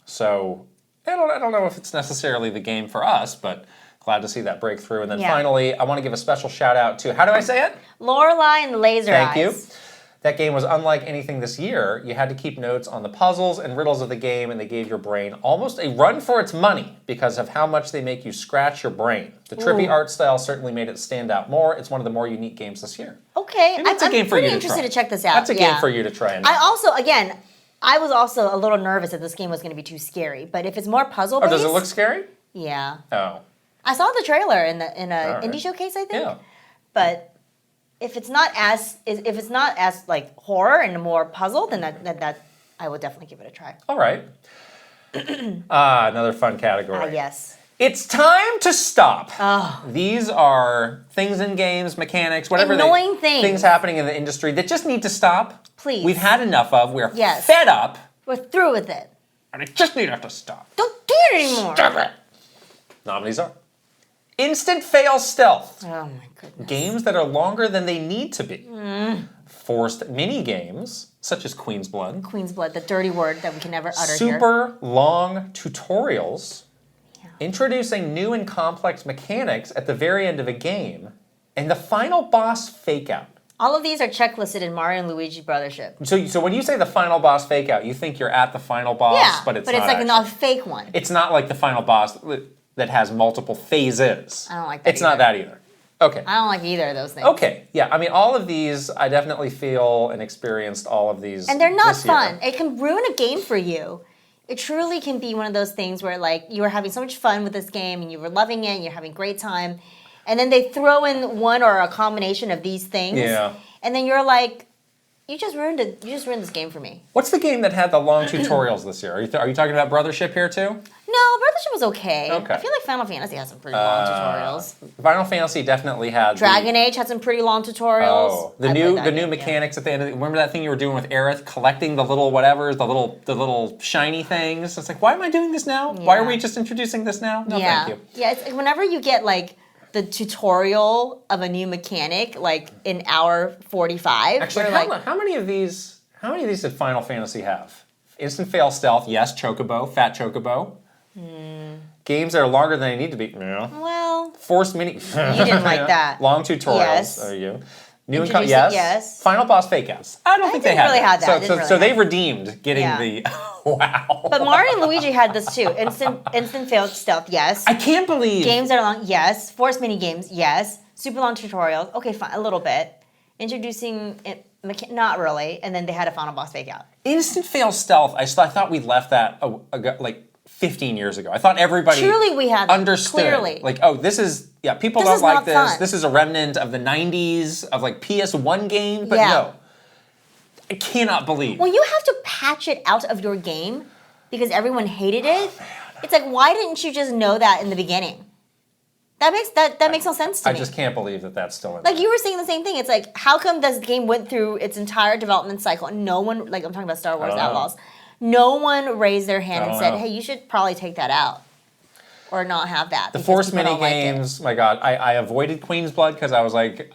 So I don't know if it's necessarily the game for us, but glad to see that breakthrough. And then finally, I want to give a special shout out to, how do I say it? Lorelei and Laser Eyes. Thank you. That game was unlike anything this year. You had to keep notes on the puzzles and riddles of the game, and they gave your brain almost a run for its money because of how much they make you scratch your brain. The trippy art style certainly made it stand out more. It's one of the more unique games this year. Okay, I'm pretty interested to check this out. That's a game for you to try. I was also a little nervous that this game was going to be too scary, but if it's more puzzle-based... Oh, does it look scary? Yeah. Oh. I saw the trailer in a indie showcase, I think. Yeah. But... If it's not as like horror and more puzzle, then that I would definitely give it a try. All right. Another fun category. Yes. It's time to stop. Oh. These are things in games, mechanics, whatever annoying things happening in the industry that just need to stop. Please. We've had enough of. We're fed up. We're through with it. And it just needs to stop. Don't do it anymore. Stop it. Nominees are Instant Fail Stealth. Oh my goodness. Games that are longer than they need to be. Forced mini games, such as Queen's Blood. Queen's Blood, the dirty word that we can never utter here. Super long tutorials. Yeah. Introducing new and complex mechanics at the very end of a game. And the final boss fake-out. All of these are checklisted in Mario and Luigi Brothership. So when you say the final boss fake-out, you think you're at the final boss, but it's not like a fake one. It's not like the final boss that has multiple phases. I don't like that It's not that either. Okay. I don't like either of those things. Okay, yeah. I mean, all of these, I definitely feel and experienced all of these. And they're not fun. It can ruin a game for you. It truly can be one of those things where, like, you were having so much fun with this game and you were loving it and you're having a great time. And then they throw in one or a combination of these things. Yeah. And then you're like, you just ruined it. You just ruined this game for me. What's the game that had the long tutorials this year? Are you talking about Brothership here too? No, Brothership was okay. I feel like Final Fantasy has some pretty long tutorials. Final Fantasy definitely had. Dragon Age had some pretty long tutorials. Oh, the new mechanics at the end. Remember that thing you were doing with Aerith, collecting the little whatevers, the little shiny things. It's like, why am I doing this now? Yeah. Why are we just introducing this now? No, thank you. Yeah, it's, whenever you get like the tutorial of a new mechanic, like in hour 45. Actually, how many of these did Final Fantasy have? Instant Fail Stealth, yes. Chocobo, Fat Chocobo. Games that are longer than they need to be. Yeah. Well, Forced mini. You didn't like that. Long tutorials. Yes. There you go. New and yes. Final boss fake-outs. I don't think they really had that. So they redeemed getting the wow. But Mario and Luigi had this too. Instant failed stealth, yes. I can't believe. Games that are long, yes. Forced mini games, yes. Super long tutorials, okay, fine, a little bit. Introducing it, not really, and then they had a final boss fake-out. Instant fail stealth. I thought we left that like 15 years ago. I thought everybody truly we had understood. Clearly. Like, oh, this is people don't like this. Fun. This is a remnant of the 90s of like PS1 game, but no. I cannot believe. When you have to patch it out of your game because everyone hated it, it's like, why didn't you just know that in the beginning? That makes no sense to me. I just can't believe that that's still in there. Like, you were saying the same thing. It's like, how come this game went through its entire development cycle and no one, like I'm talking about Star Wars Outlaws, no one raised their hand and said, hey, you should probably take that out or not have that. The Force mini games, my God, I avoided Queen's Blood because I was like,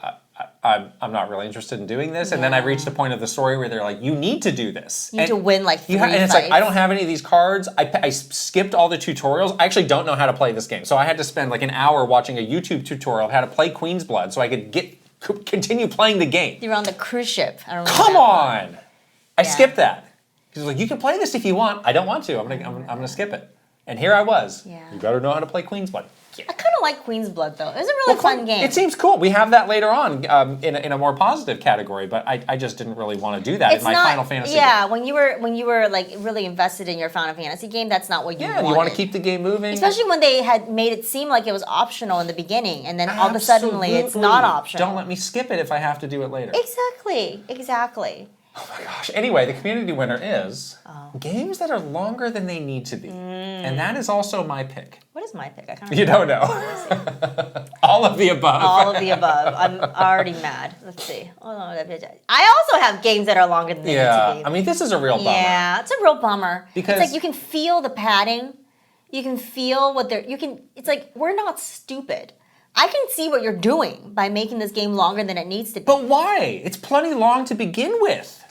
I'm not really interested in doing this. And then I reached the point of the story where they're like, you need to do this. You need to win like 3 and it's like, I don't have any of these cards. I skipped all the tutorials. I actually don't know how to play this game. So I had to spend like an hour watching a YouTube tutorial of how to play Queen's Blood so I could continue playing the game. You were on the cruise ship. Come on! I skipped that. He's like, you can play this if you want. I don't want to. I'm gonna skip it. And here I was. Yeah. You better know how to play Queen's Blood. I kind of like Queen's Blood though. It was a really fun game. It seems cool. We have that later on in a more positive category, but I just didn't really want to do that in my Final Fantasy game. When you were like really invested in your Final Fantasy game, that's not what you wanted. Yeah, you want to keep the game moving. Especially when they had made it seem like it was optional in the beginning, and then all of a sudden it's not optional. Don't let me skip it if I have to do it later. Exactly. Oh my gosh. Anyway, the community winner is games that are longer than they need to be. And that is also my pick. What is my pick? I can't You don't know. All of the above. All of the above. I'm already mad. Let's see. I also have games that are longer than they need to be. I mean, this is a real bummer. Yeah, it's a real bummer. Because it's like you can feel the padding. You can feel what it's like, we're not stupid. I can see what you're doing by making this game longer than it needs to be. But why? It's plenty long to begin with.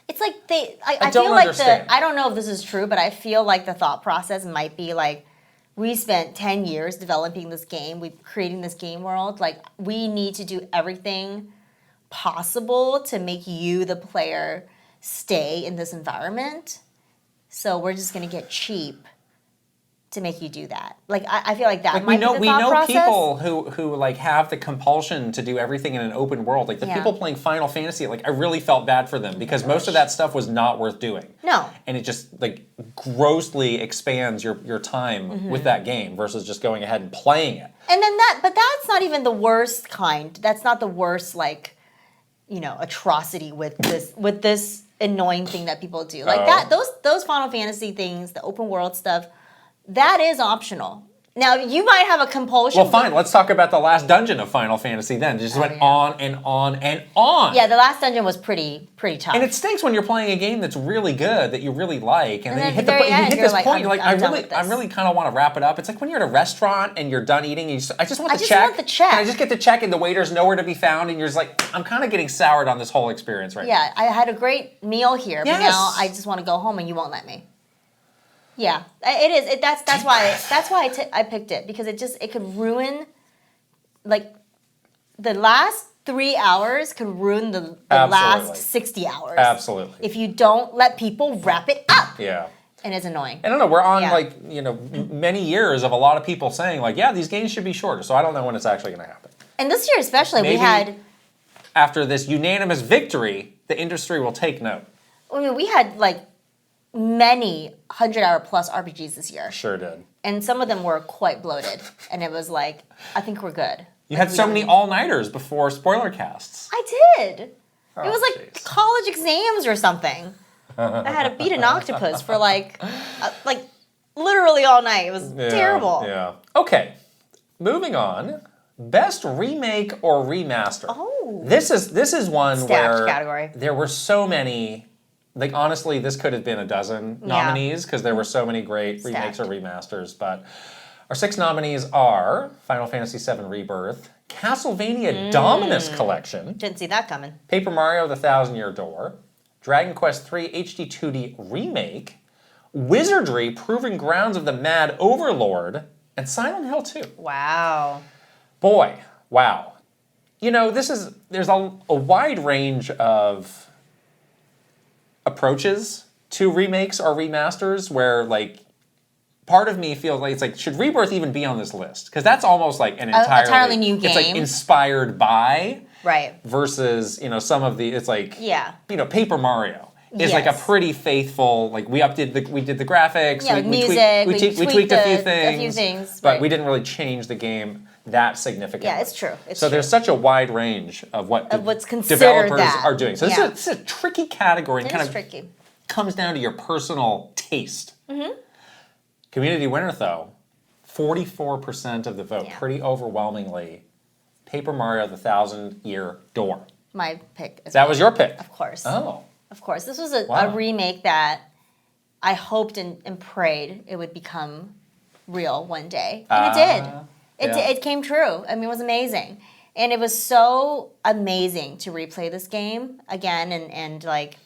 It's like I don't feel like understand. I don't know if this is true, but I feel like the thought process might be like, we spent 10 years developing this game, creating this game world. Like, we need to do everything possible to make you, the player, stay in this environment. So we're just gonna get cheap to make you do that. Like, I feel like that might be the thought process. People who like have the compulsion to do everything in an open world. Like the people playing Final Fantasy, like I really felt bad for them because most of that stuff was not worth doing. No. And it just like grossly expands your time with that game versus just going ahead and playing it. And then but that's not even the worst kind. That's not the worst like, atrocity with this annoying thing that people do. Like those Final Fantasy things, the open world stuff, that is optional. Now, you might have a compulsion. Well, fine. Let's talk about the last dungeon of Final Fantasy then. It just went on and on and on. Yeah, the last dungeon was pretty tough. And it stinks when you're playing a game that's really good, that you really like, and then you hit this point, you're like, I really kind of want to wrap it up. It's like when you're at a restaurant and you're done eating, I just want the check. Can I just get the check and the waiter's nowhere to be found, and you're just like, I'm kind of getting soured on this whole experience right now. Yeah, I had a great meal here, but now I just want to go home and you won't let me. Yeah, it is. That's why I picked it, because it could ruin, like, the last 3 hours could ruin the last 60 hours. Absolutely. If you don't let people wrap it up. Yeah. And it's annoying. I don't know. We're on many years of a lot of people saying like, yeah, these games should be shorter. So I don't know when it's actually going to happen. And this year especially, we had, after this unanimous victory, the industry will take note. I mean, we had like many 100-hour plus RPGs this year. Sure did. And some of them were quite bloated. And it was like, I think we're good. You had so many all-nighters before spoiler casts. I did. It was like college exams or something. I had to beat an octopus for like literally all night. It was terrible. Yeah. Okay. Moving on. Best remake or remaster. Oh. This is one Stacked where category. There were so many. Like, honestly, this could have been a dozen nominees because there were so many great remakes or remasters. But our 6 nominees are Final Fantasy VII Rebirth, Castlevania Dominus Collection. Didn't see that coming. Paper Mario The Thousand Year Door, Dragon Quest III HD 2D Remake, Wizardry Proving Grounds of the Mad Overlord, and Silent Hill 2. Wow. Boy, wow. There's a wide range of approaches to remakes or remasters where, like, part of me feels like it's like, should Rebirth even be on this list? Because that's almost like an entirely new game. It's like inspired by. Right. Versus, some of the, it's like, Paper Mario is like a pretty faithful, like we did the graphics, we tweaked a few things, but we didn't really change the game that significantly. Yeah, it's true. There's such a wide range of what's developers are doing. So this is a tricky category. It is tricky. Comes down to your personal taste. Mm-hmm. Community winner, though, 44% of the vote, pretty overwhelmingly, Paper Mario The Thousand Year Door. My pick. That was your pick? Of course. Oh. Of course. This was a remake that I hoped and prayed it would become real one day. And it did. It came true. I mean, it was amazing. And it was so amazing to replay this game again and like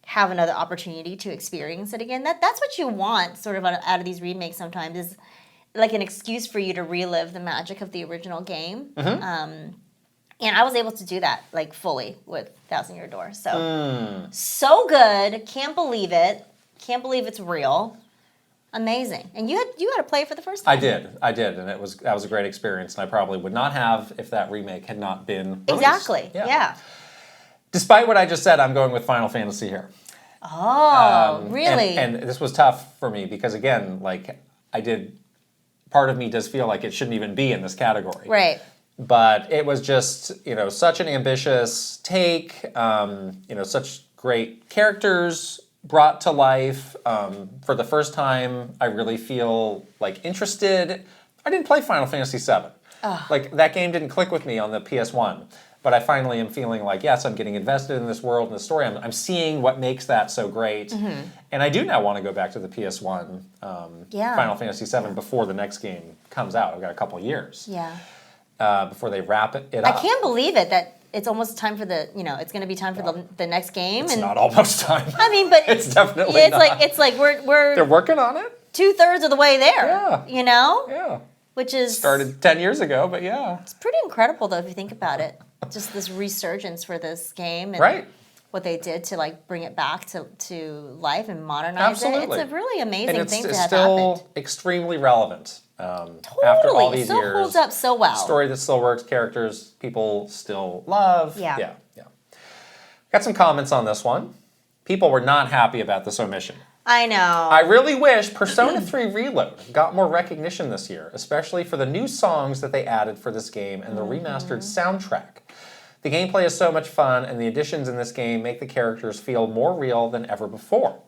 have another opportunity to experience it again. That's what you want sort of out of these remakes sometimes, is like an excuse for you to relive the magic of the original game. Mm-hmm. And I was able to do that, like, fully with Thousand Year Door. So good. Can't believe it. Can't believe it's real. Amazing. And you had to play it for the first time. I did, and that was a great experience, and I probably would not have if that remake had not been released. Exactly. Yeah. Despite what I just said, I'm going with Final Fantasy here. Oh, really? And this was tough for me because, again, like part of me does feel like it shouldn't even be in this category. Right. But it was just, such an ambitious take, such great characters brought to life. For the first time, I really feel like interested. I didn't play Final Fantasy VII. Like that game didn't click with me on the PS1. But I finally am feeling like, yes, I'm getting invested in this world and the story. I'm seeing what makes that so great. And I do now want to go back to the PS1 Final Fantasy VII before the next game comes out. I've got a couple years before they wrap it up. I can't believe it that it's almost time for it's going to be time for the next game. It's not almost time. I mean, but it's definitely not. It's like we're they're working on it. 2/3 of the way there. Yeah. Yeah. Which is started 10 years ago, but yeah. It's pretty incredible though if you think about it. Just this resurgence for this game and what they did to like bring it back to life and modernize it. It's a really amazing thing to have happened. And it's still extremely relevant after all these years. It holds up so well. Story that still works, characters people still love. Yeah. Got some comments on this one. People were not happy about this omission. I know. I really wish Persona 3 Reload got more recognition this year, especially for the new songs that they added for this game and the remastered soundtrack. The gameplay is so much fun, and the additions in this game make the characters feel more real than ever before.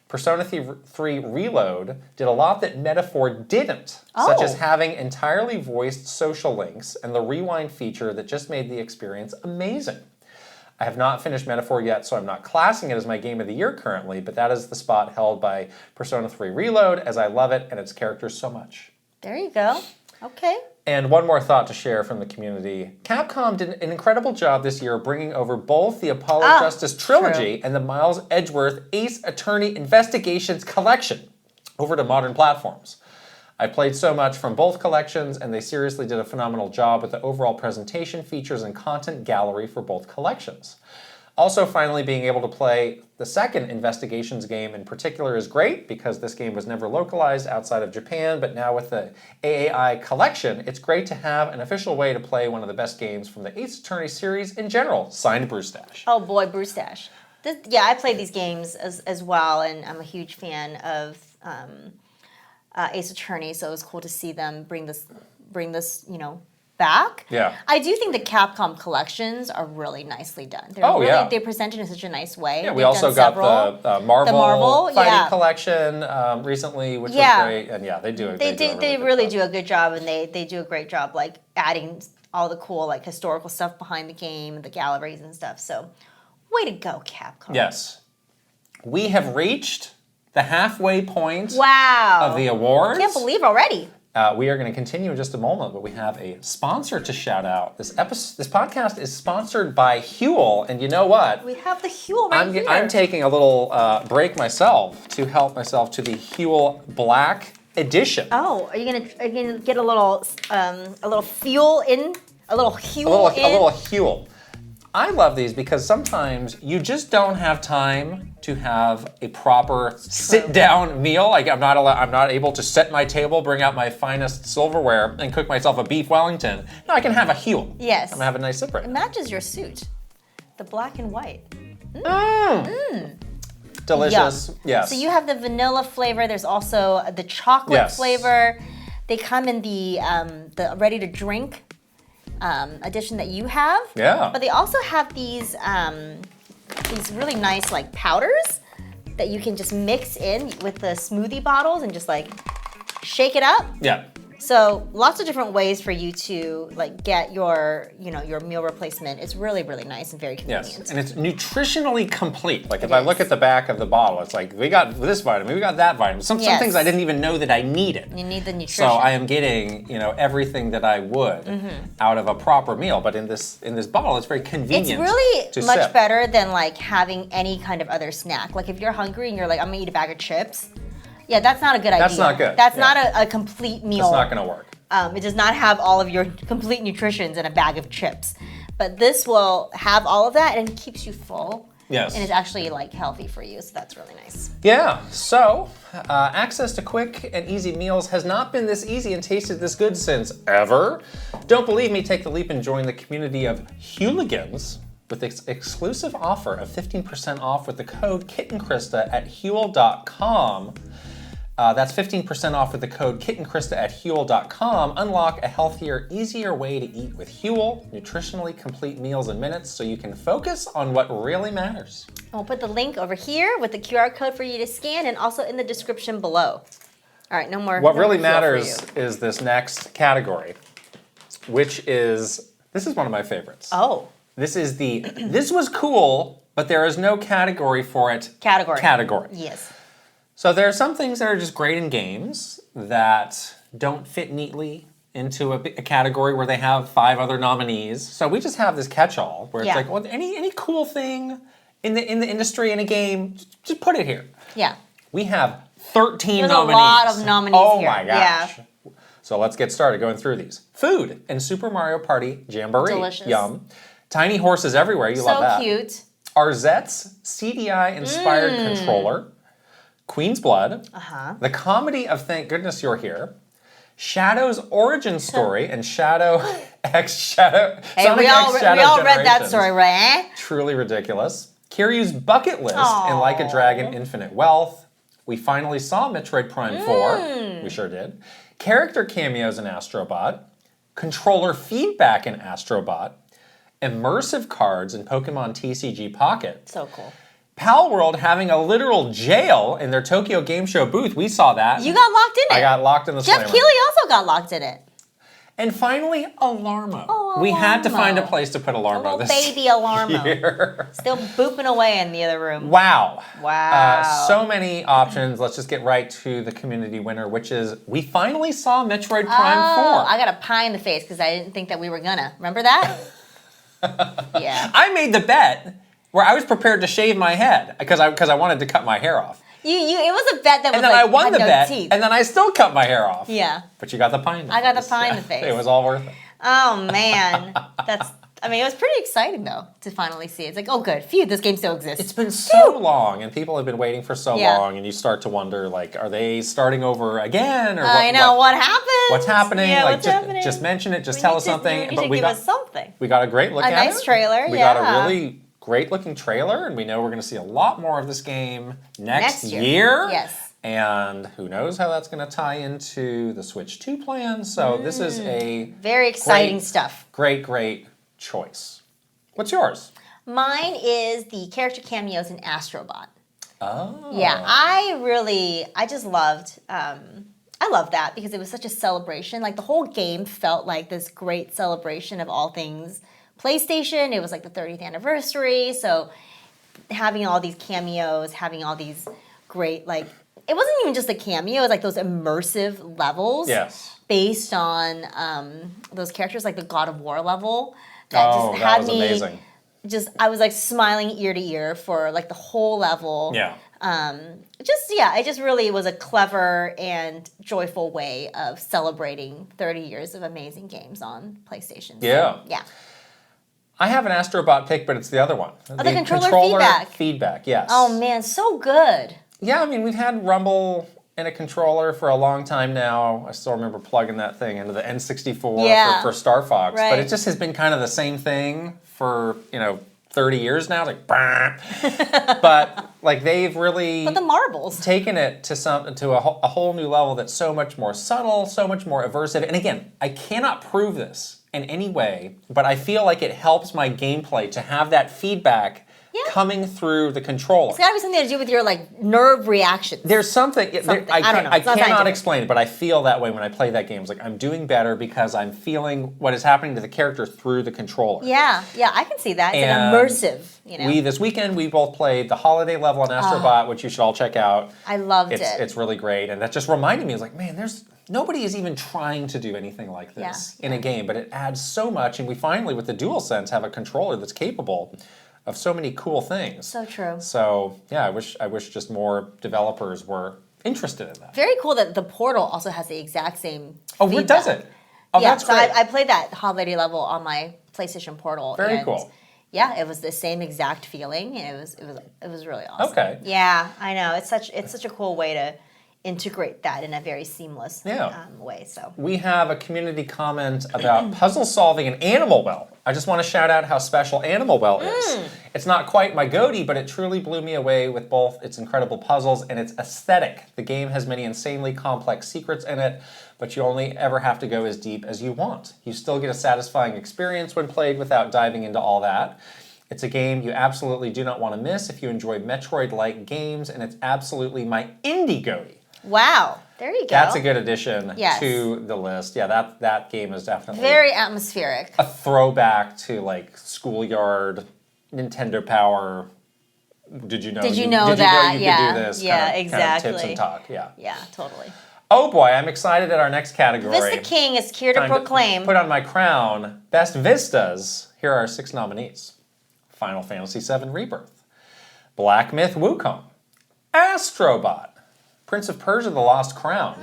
Persona 3 Reload did a lot that Metaphor didn't, such as having entirely voiced social links and the rewind feature that just made the experience amazing. I have not finished Metaphor yet, so I'm not classing it as my game of the year currently, but that is the spot held by Persona 3 Reload, as I love it and its characters so much. There you go. Okay. And one more thought to share from the community. Capcom did an incredible job this year bringing over both the Apollo Justice Trilogy and the Miles Edgeworth Ace Attorney Investigations Collection over to modern platforms. I played so much from both collections, and they seriously did a phenomenal job with the overall presentation, features, and content gallery for both collections. Also, finally being able to play the second Investigations game in particular is great because this game was never localized outside of Japan, but now with the AAI collection, it's great to have an official way to play one of the best games from the Ace Attorney series in general. Signed, Brewstash. Oh boy, Brewstash. I played these games as well, and I'm a huge fan of Ace Attorney, so it was cool to see them bring this, back. Yeah. I do think the Capcom collections are really nicely done. They present it in such a nice way. Yeah, we also got the Marvel fighting collection recently, which was great. And they do it. They really do a good job, and they do a great job like adding all the cool like historical stuff behind the game, the galleries and stuff. So, way to go, Capcom. Yes. We have reached the halfway point of the awards. I can't believe already. We are going to continue in just a moment, but we have a sponsor to shout out. This podcast is sponsored by Huel, and you know what? We have the Huel here. I'm taking a little break myself to help myself to the Huel Black Edition. Oh, are you gonna get a little fuel in, a little Huel in? A little Huel. I love these because sometimes you just don't have time to have a proper sit-down meal. Like I'm not able to set my table, bring out my finest silverware, and cook myself a beef Wellington. No, I can have a Huel. Yes. I'm gonna have a nice sip right now. It matches your suit, the black and white. Delicious. Yum. Yes. So you have the vanilla flavor. There's also the chocolate flavor. They come in the ready-to-drink edition that you have. Yeah. But they also have these really nice like powders that you can just mix in with the smoothie bottles and just like shake it up. Yeah. So lots of different ways for you to like get your meal replacement. It's really, really nice and very convenient. Yes, and it's nutritionally complete. Like if I look at the back of the bottle, it's like we got this vitamin, we got that vitamin. Some things I didn't even know that I needed. You need the nutrition. So I am getting everything that I would out of a proper meal. But in this bottle, it's very convenient. It's really much sip. better than like having any kind of other snack. Like if you're hungry and you're like, I'm gonna eat a bag of chips. Yeah, that's not a good idea. That's not good. That's not a complete meal. It's not going to work. It does not have all of your complete nutritions in a bag of chips. But this will have all of that and keeps you full Yes. And it's actually like healthy for you, so that's really nice. Yeah, so access to quick and easy meals has not been this easy and tasted this good since ever. Don't believe me? Take the leap and join the community of hooligans with this exclusive offer of 15% off with the code KitandKrysta at Huel.com. That's 15% off with the code KitandKrysta at Huel.com. Unlock a healthier, easier way to eat with Huel. Nutritionally complete meals in minutes so you can focus on what really matters. We'll put the link over here with the QR code for you to scan and also in the description below. All right, no more. What no really more fuel for matters you. is this next category, which is, this is one of my favorites. Oh. This is the, this was cool, but there is no category for it. Category. Yes. So there are some things that are just great in games that don't fit neatly into a category where they have 5 other nominees. So we just have this catch-all where it's like, well, any cool thing in the industry in a game, just put it here. Yeah. We have 13 There's nominees. a lot of nominees oh here. Oh my gosh. Yeah. So let's get started going through these. Food and Super Mario Party Jamboree. Delicious. Yum. Tiny horses everywhere. You love that. So cute. Arzette's CDI-inspired controller. Queen's Blood. The comedy of Thank Goodness You're Here. Shadow's origin story and Shadow X Shadow. Hey, Sonic we all X Shadow read that Generations. story, right? Truly ridiculous. Kiryu's bucket list and Like a Dragon Infinite Wealth. We finally saw Metroid Prime 4. We sure did. Character cameos in Astrobot. Controller feedback in Astrobot. Immersive cards in Pokemon TCG Pocket. So cool. Pal World having a literal jail in their Tokyo Game Show booth. We saw that. You got locked in it. I got locked in the Jeff slammer. Keighley also got locked in it. And finally, Alarmo. Oh, we had to Alarmo. find a place to put Alarmo Little this baby Alarmo. year. Still booping away in the other room. Wow. Wow. So many options. Let's just get right to the community winner, which is we finally saw Metroid Prime 4. I got a pie in the face because I didn't think that we were gonna. Remember that? Yeah. I made the bet where I was prepared to shave my head because I wanted to cut my hair off. It was a bet that was And then like, I won had the no bet, teeth. and then I still cut my hair off. Yeah. But you got the pie in the face. I got the pie in the face. It was all worth it. Oh man, it was pretty exciting though to finally see it. It's like, oh good, phew, this game still exists. It's been so long, and people have been waiting for so Yeah. long, and you start to wonder, like, are they starting over again, or I know what happened. what's happening? Yeah, like, what's happening? just mention it, just We tell need us to- something. You But should we give got us something. we got a great look A at nice it. trailer, We got yeah. a really great looking trailer, and we know we're going to see a lot more of this game next year. year. Yes. And who knows how that's going to tie into the Switch 2 plan. So this is a Very exciting stuff. great choice. What's yours? Mine is the character cameos in Astrobot. Oh. Yeah, I just loved, I loved that because it was such a celebration. Like the whole game felt like this great celebration of all things PlayStation. It was like the 30th anniversary. So having all these cameos, having all these great, like, it wasn't even just a cameo, it was like those immersive levels. Yes. Based on those characters, like the God of War level. That just that had was me amazing. I was like smiling ear to ear for like the whole level. Yeah. It just really was a clever and joyful way of celebrating 30 years of amazing games on PlayStation. Yeah. So, yeah. I have an Astrobot pick, but it's the other one. The controller feedback, yes. Oh man, so good. Yeah, I mean, we've had Rumble in a controller for a long time now. I still remember plugging that thing into the N64 for Star Fox. Right. But it just has been kind of the same thing for, 30 years now. It's like, bah. But like they've really But the marbles. taken it to a whole new level that's so much more subtle, so much more aversive. And again, I cannot prove this in any way, but I feel like it helps my gameplay to have that feedback coming through the controller. It's got to be something to do with your like nerve reactions. There's something. I don't know. I It's not cannot scientific. explain it, but I feel that way when I play that game. It's like I'm doing better because I'm feeling what is happening to the character through the controller. Yeah, I can see that. It's And like immersive, This weekend we both played the holiday level on Astrobot, which you should all check out. I loved it. It's really great, and that just reminded me. I was like, man, nobody is even trying to do anything like this in a game, but it adds so much. And we finally, with the DualSense, have a controller that's capable of so many cool things. So true. So yeah, I wish just more developers were interested in that. Very cool that the Portal also has the exact same Oh, feedback. it does it? Oh, yeah, that's so great. I played that holiday level on my PlayStation Portal. Very and cool. yeah, it was the same exact feeling. It was really awesome. Okay. Yeah, I know. It's such a cool way to integrate that in a very seamless way. So we have a community comment about puzzle solving in Animal Well. I just want to shout out how special Animal Well is. It's not quite my goty, but it truly blew me away with both its incredible puzzles and its aesthetic. The game has many insanely complex secrets in it, but you only ever have to go as deep as you want. You still get a satisfying experience when played without diving into all that. It's a game you absolutely do not want to miss if you enjoy Metroid-like games, and it's absolutely my indie goty. wow, there you go. That's a good addition to the list. Yeah, that game is definitely very atmospheric. a throwback to like schoolyard, Nintendo Power. Did you know? Did you know that? You yeah, could do this? yeah, kind of exactly. tips and talk. Yeah. Yeah, totally. Oh boy, I'm excited at our next category. Vista King is here to Time proclaim. put on my crown. Best Vistas. Here are our 6 nominees: Final Fantasy VII Rebirth, Black Myth Wukong, Astrobot, Prince of Persia: The Lost Crown,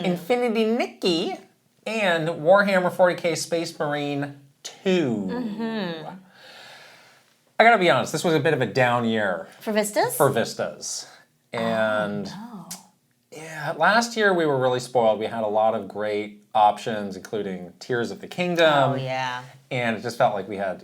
Infinity Nikki, and Warhammer 40k Space Marine 2. I gotta be honest, this was a bit of a down year For Vistas? for Vistas. And yeah, last year we were really spoiled. We had a lot of great options, including Tears of the Kingdom. Oh, yeah. And it just felt like we had,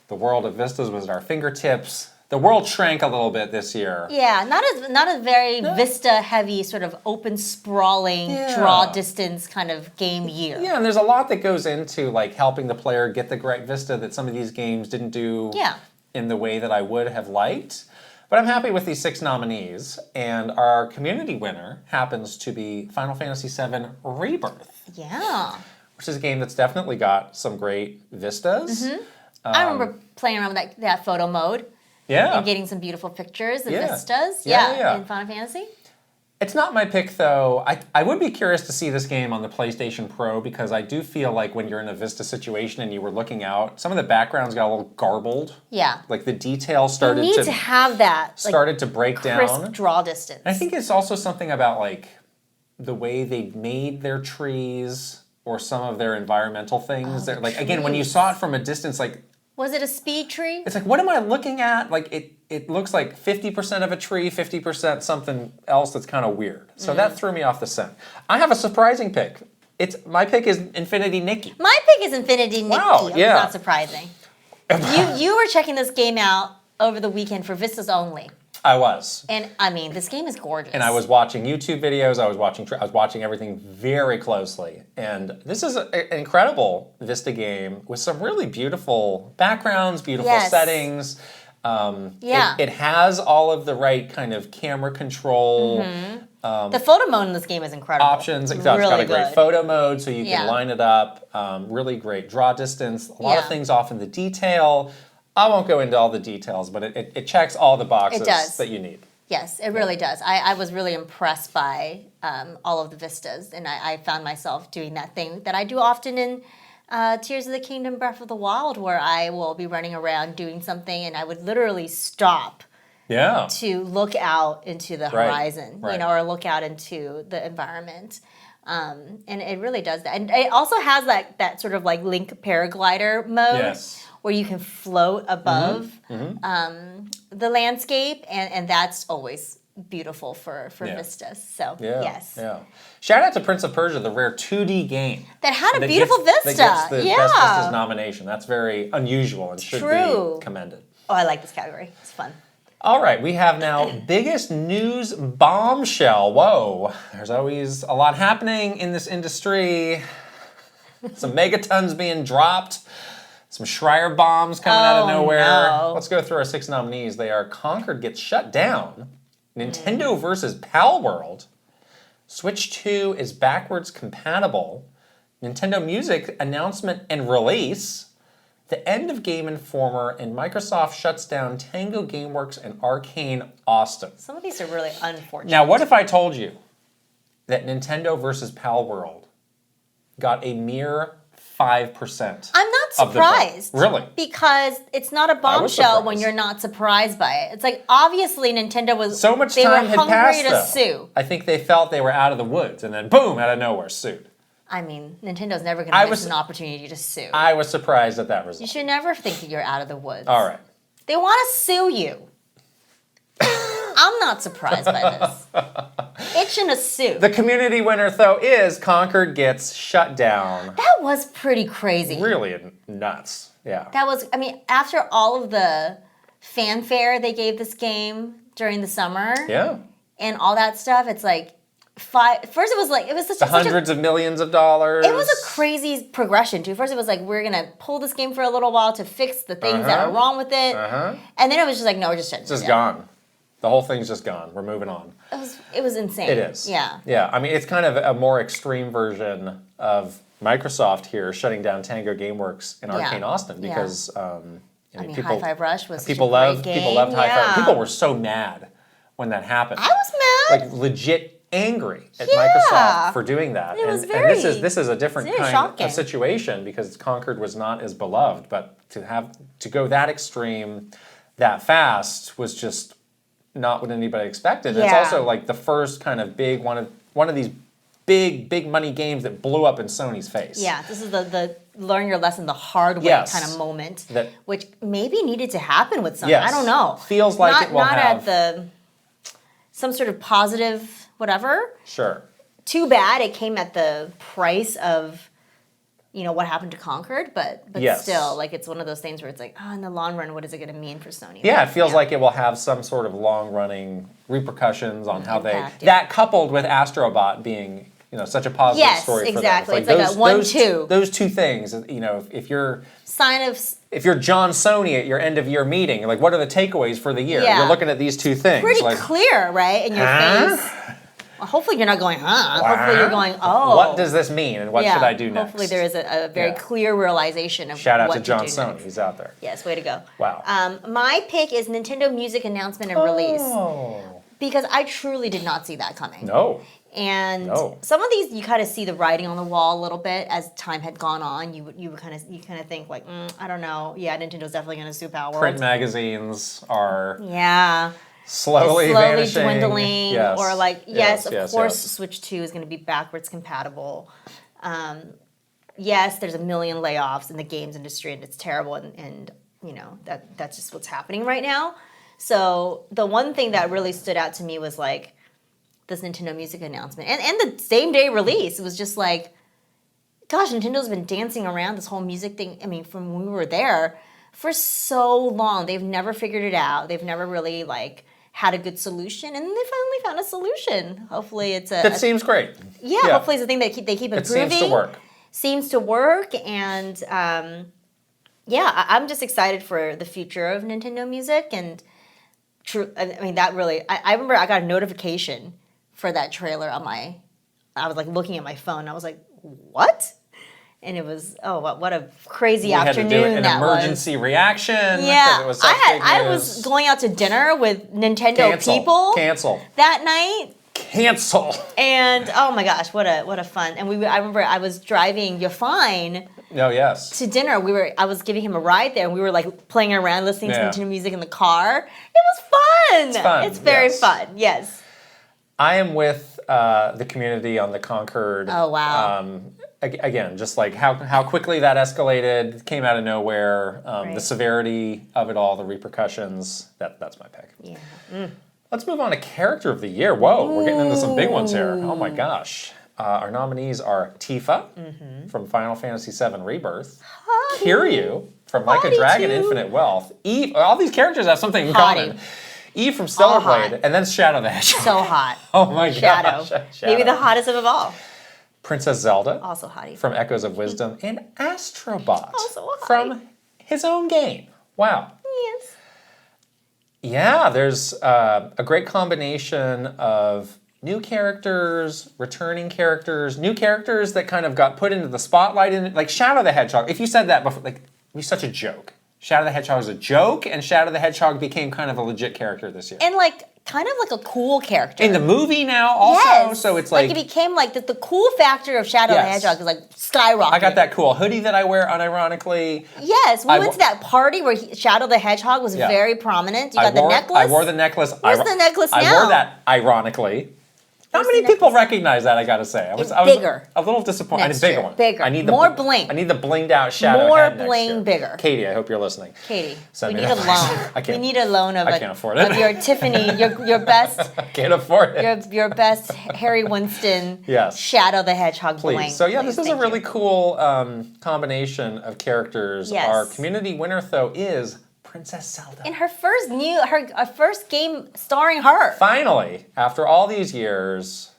the world of Vistas was at our fingertips. The world shrank a little bit this year. Yeah, not a very Vista-heavy, sort of open, sprawling, draw distance kind of game year. Yeah, and there's a lot that goes into like helping the player get the correct Vista that some of these games didn't do in the way that I would have liked. But I'm happy with these 6 nominees, and our community winner happens to be Final Fantasy VII Rebirth. Yeah. Which is a game that's definitely got some great vistas. I remember playing around with that photo mode. Yeah. And getting some beautiful pictures of vistas. Yeah. In Final Fantasy. It's not my pick, though. I would be curious to see this game on the PlayStation Pro, because I do feel like when you're in a Vista situation and you were looking out, some of the backgrounds got a little garbled. Yeah. Like the detail started you need to have that started to break crisp down. draw distance. And I think it's also something about like the way they made their trees or some of their environmental things. They're like, again, when you saw it from a distance, like, was it a speed tree? it's like, what am I looking at? Like it looks like 50% of a tree, 50% something else that's kind of weird. So that threw me off the scent. I have a surprising pick. My pick is Infinity Nikki. My pick is Infinity Nikki. Wow, yeah. Not surprising. you were checking this game out over the weekend for Vistas only. I was. And I mean, this game is gorgeous. And I was watching YouTube videos. I was watching everything very closely. And this is an incredible Vista game with some really beautiful backgrounds, beautiful settings. It has all of the right kind of camera control. The photo mode in this game is incredible. Options. It's got a great photo mode, so you can line it up. Really great draw distance. A lot of things off in the detail. I won't go into all the details, but it checks all the boxes that you need. Yes, it really does. I was really impressed by all of the vistas, and I found myself doing that thing that I do often in Tears of the Kingdom Breath of the Wild, where I will be running around doing something, and I would literally stop to look out into the horizon, or look out into the environment. And it really does that. And it also has that sort of like Link paraglider mode where you can float above the landscape, and that's always beautiful for vistas. So, yes. Yeah. Shout out to Prince of Persia, the rare 2D game. That had a beautiful vista. That gets the Best Vistas nomination. That's very unusual and should be commended. Oh, I like this category. It's fun. All right, we have now biggest news bombshell. Whoa, there's always a lot happening in this industry. Some megatons being dropped. Some Schreier bombs coming out of nowhere. No. Let's go through our 6 nominees. They are Concord gets shut down, Nintendo versus Pal World, Switch 2 is backwards compatible, Nintendo Music announcement and release, the end of Game Informer, and Microsoft shuts down Tango Gameworks and Arcane Austin. Some of these are really unfortunate. Now, what if I told you that Nintendo versus Pal World got a mere 5%? I'm not surprised. Really? Because it's not a bombshell when you're not surprised by it. It's like, obviously Nintendo was so much time had passed, to though. sue. I think they felt they were out of the woods, and then boom, out of nowhere, sued. I mean, Nintendo's never going to miss an opportunity to sue. I was surprised at that result. You should never think that you're out of the woods. All right. They want to sue you. I'm not surprised by this. Itching a sue. The community winner, though, is Concord gets shut down. That was pretty crazy. Really nuts. Yeah. That was, I mean, after all of the fanfare they gave this game during the summer. Yeah. And all that stuff, it's like, first it was like, it was such hundreds of millions of dollars. It was a crazy progression too. First it was like, we're gonna pull this game for a little while to fix the things that are wrong with it. And then it was just like, no, we're just shutting it down. It's just gone. The whole thing's just gone. We're moving on. It was insane. It is. Yeah. Yeah. I mean, it's kind of a more extreme version of Microsoft here shutting down Tango Gameworks in Arcane Austin because I mean, people, Hi-Fi Rush was people such a great loved game. people loved Hi-Fi. People were so mad when that happened. I was mad. Like legit angry at Microsoft for doing that. It was and very, this is a different kind shocking. of situation because Concord was not as beloved, but to go that extreme that fast was just not what anybody expected. Yeah. It's also like the first kind of big one of these big money games that blew up in Sony's face. Yeah, this is the learn your lesson the hard way kind of moment, which maybe needed to happen with Sony. Yes. I don't know. Feels like it will have. Not at some sort of positive whatever. Sure. Too bad it came at the price of, what happened to Concord, but still, like, it's one of those things where it's like, in the long run, what is it going to mean for Sony? Yeah, it feels like it will have some sort of long-running repercussions on how Impact, that coupled with Astrobot being, such a positive story for them. Yes, exactly. It's like a 1-2. Those two things, if you're sign of. If you're John Sony at your end of year meeting, you're like, what are the takeaways for the year? Yeah. You're looking at these two things. Pretty clear, right, in your face. Well, hopefully you're not going, Hopefully you're going, oh. What does this mean and what should I do next? Hopefully there is a very clear realization of Shout out what to John do Sony. next. He's out there. Yes, way to go. Wow. My pick is Nintendo Music announcement and release. Because I truly did not see that coming. No. And some of these, you kind of see the writing on the wall a little bit as time had gone on. You kind of think like, I don't know. Yeah, Nintendo's definitely going to sue Power World. Print magazines are slowly vanishing. dwindling. Yes. Or like, yes, of course, yes. Switch 2 is going to be backwards compatible. Yes, there's a million layoffs in the games industry, and it's terrible. And that's just what's happening right now. So the one thing that really stood out to me was like this Nintendo Music announcement. And the same day release, it was just like, gosh, Nintendo's been dancing around this whole music thing, I mean, from when we were there for so long. They've never figured it out. They've never really like had a good solution, and they finally found a solution. Hopefully it's that seems great. Yeah, hopefully it's a thing they keep improving. It seems to work. Seems to work, and I'm just excited for the future of Nintendo Music. And I mean, that really, I remember I got a notification for that trailer on I was like looking at my phone. I was like, what? And it was, what a crazy afternoon that was. We had to do an emergency reaction. Yeah, it was such big I news. was going out to dinner with Nintendo people. Cancel. That night. Cancel. And oh my gosh, what a fun. And I remember I was driving Yafine. Oh yes. To dinner. I was giving him a ride there, and we were like playing around, listening to Nintendo music in the car. It was fun. It's fun. It's very fun. Yes. I am with the community on the Concord. Oh wow. Again, just like how quickly that escalated, came out of nowhere, the severity of it all, the repercussions. That's my pick. Yeah. Let's move on to character of the year. Whoa, we're getting into some big ones here. Oh my gosh. Our nominees are Tifa from Final Fantasy VII Rebirth, Kiryu from Like a Dragon Infinite Wealth, Eve. All these characters have something in common. Eve from Stellar Blade, and then Shadow the Hedgehog. So hot. Oh my gosh. Shadow. Maybe the hottest of all. Princess Zelda. Also hottie. From Echoes of Wisdom, and Astrobot. Also hottie. From his own game. Wow. Yes. Yeah, there's a great combination of new characters, returning characters, new characters that kind of got put into the spotlight. Like Shadow the Hedgehog. If you said that before, like, it'd be such a joke. Shadow the Hedgehog is a joke, and Shadow the Hedgehog became kind of a legit character this year. And like, kind of like a cool character. In the movie now also, yes. So it's like... it became like the cool factor of Shadow the Hedgehog is like skyrocketed. I got that cool hoodie that I wear unironically. Yes, we went to that party where Shadow the Hedgehog was very prominent. You got the necklace. I wore the necklace. Where's the necklace now? I wore that ironically. Not many people recognize that, I gotta say. I was bigger. a little disappointed. I need a bigger one. Bigger. I need the more bling. I need the blinged out shadow More head next bling, year. bigger. Katie, I hope you're listening. Katie, Send we me need a that loan. I can't. We need a loan of, I can't afford it. of your Tiffany, your best, I can't afford it. your best Harry Winston Yes. Shadow the Hedgehog Please. bling. So yeah, Please, this is a thank really you. cool combination of characters. Yes. Our community winner, though, is Princess Zelda. In her first game starring her. Finally, after all these years,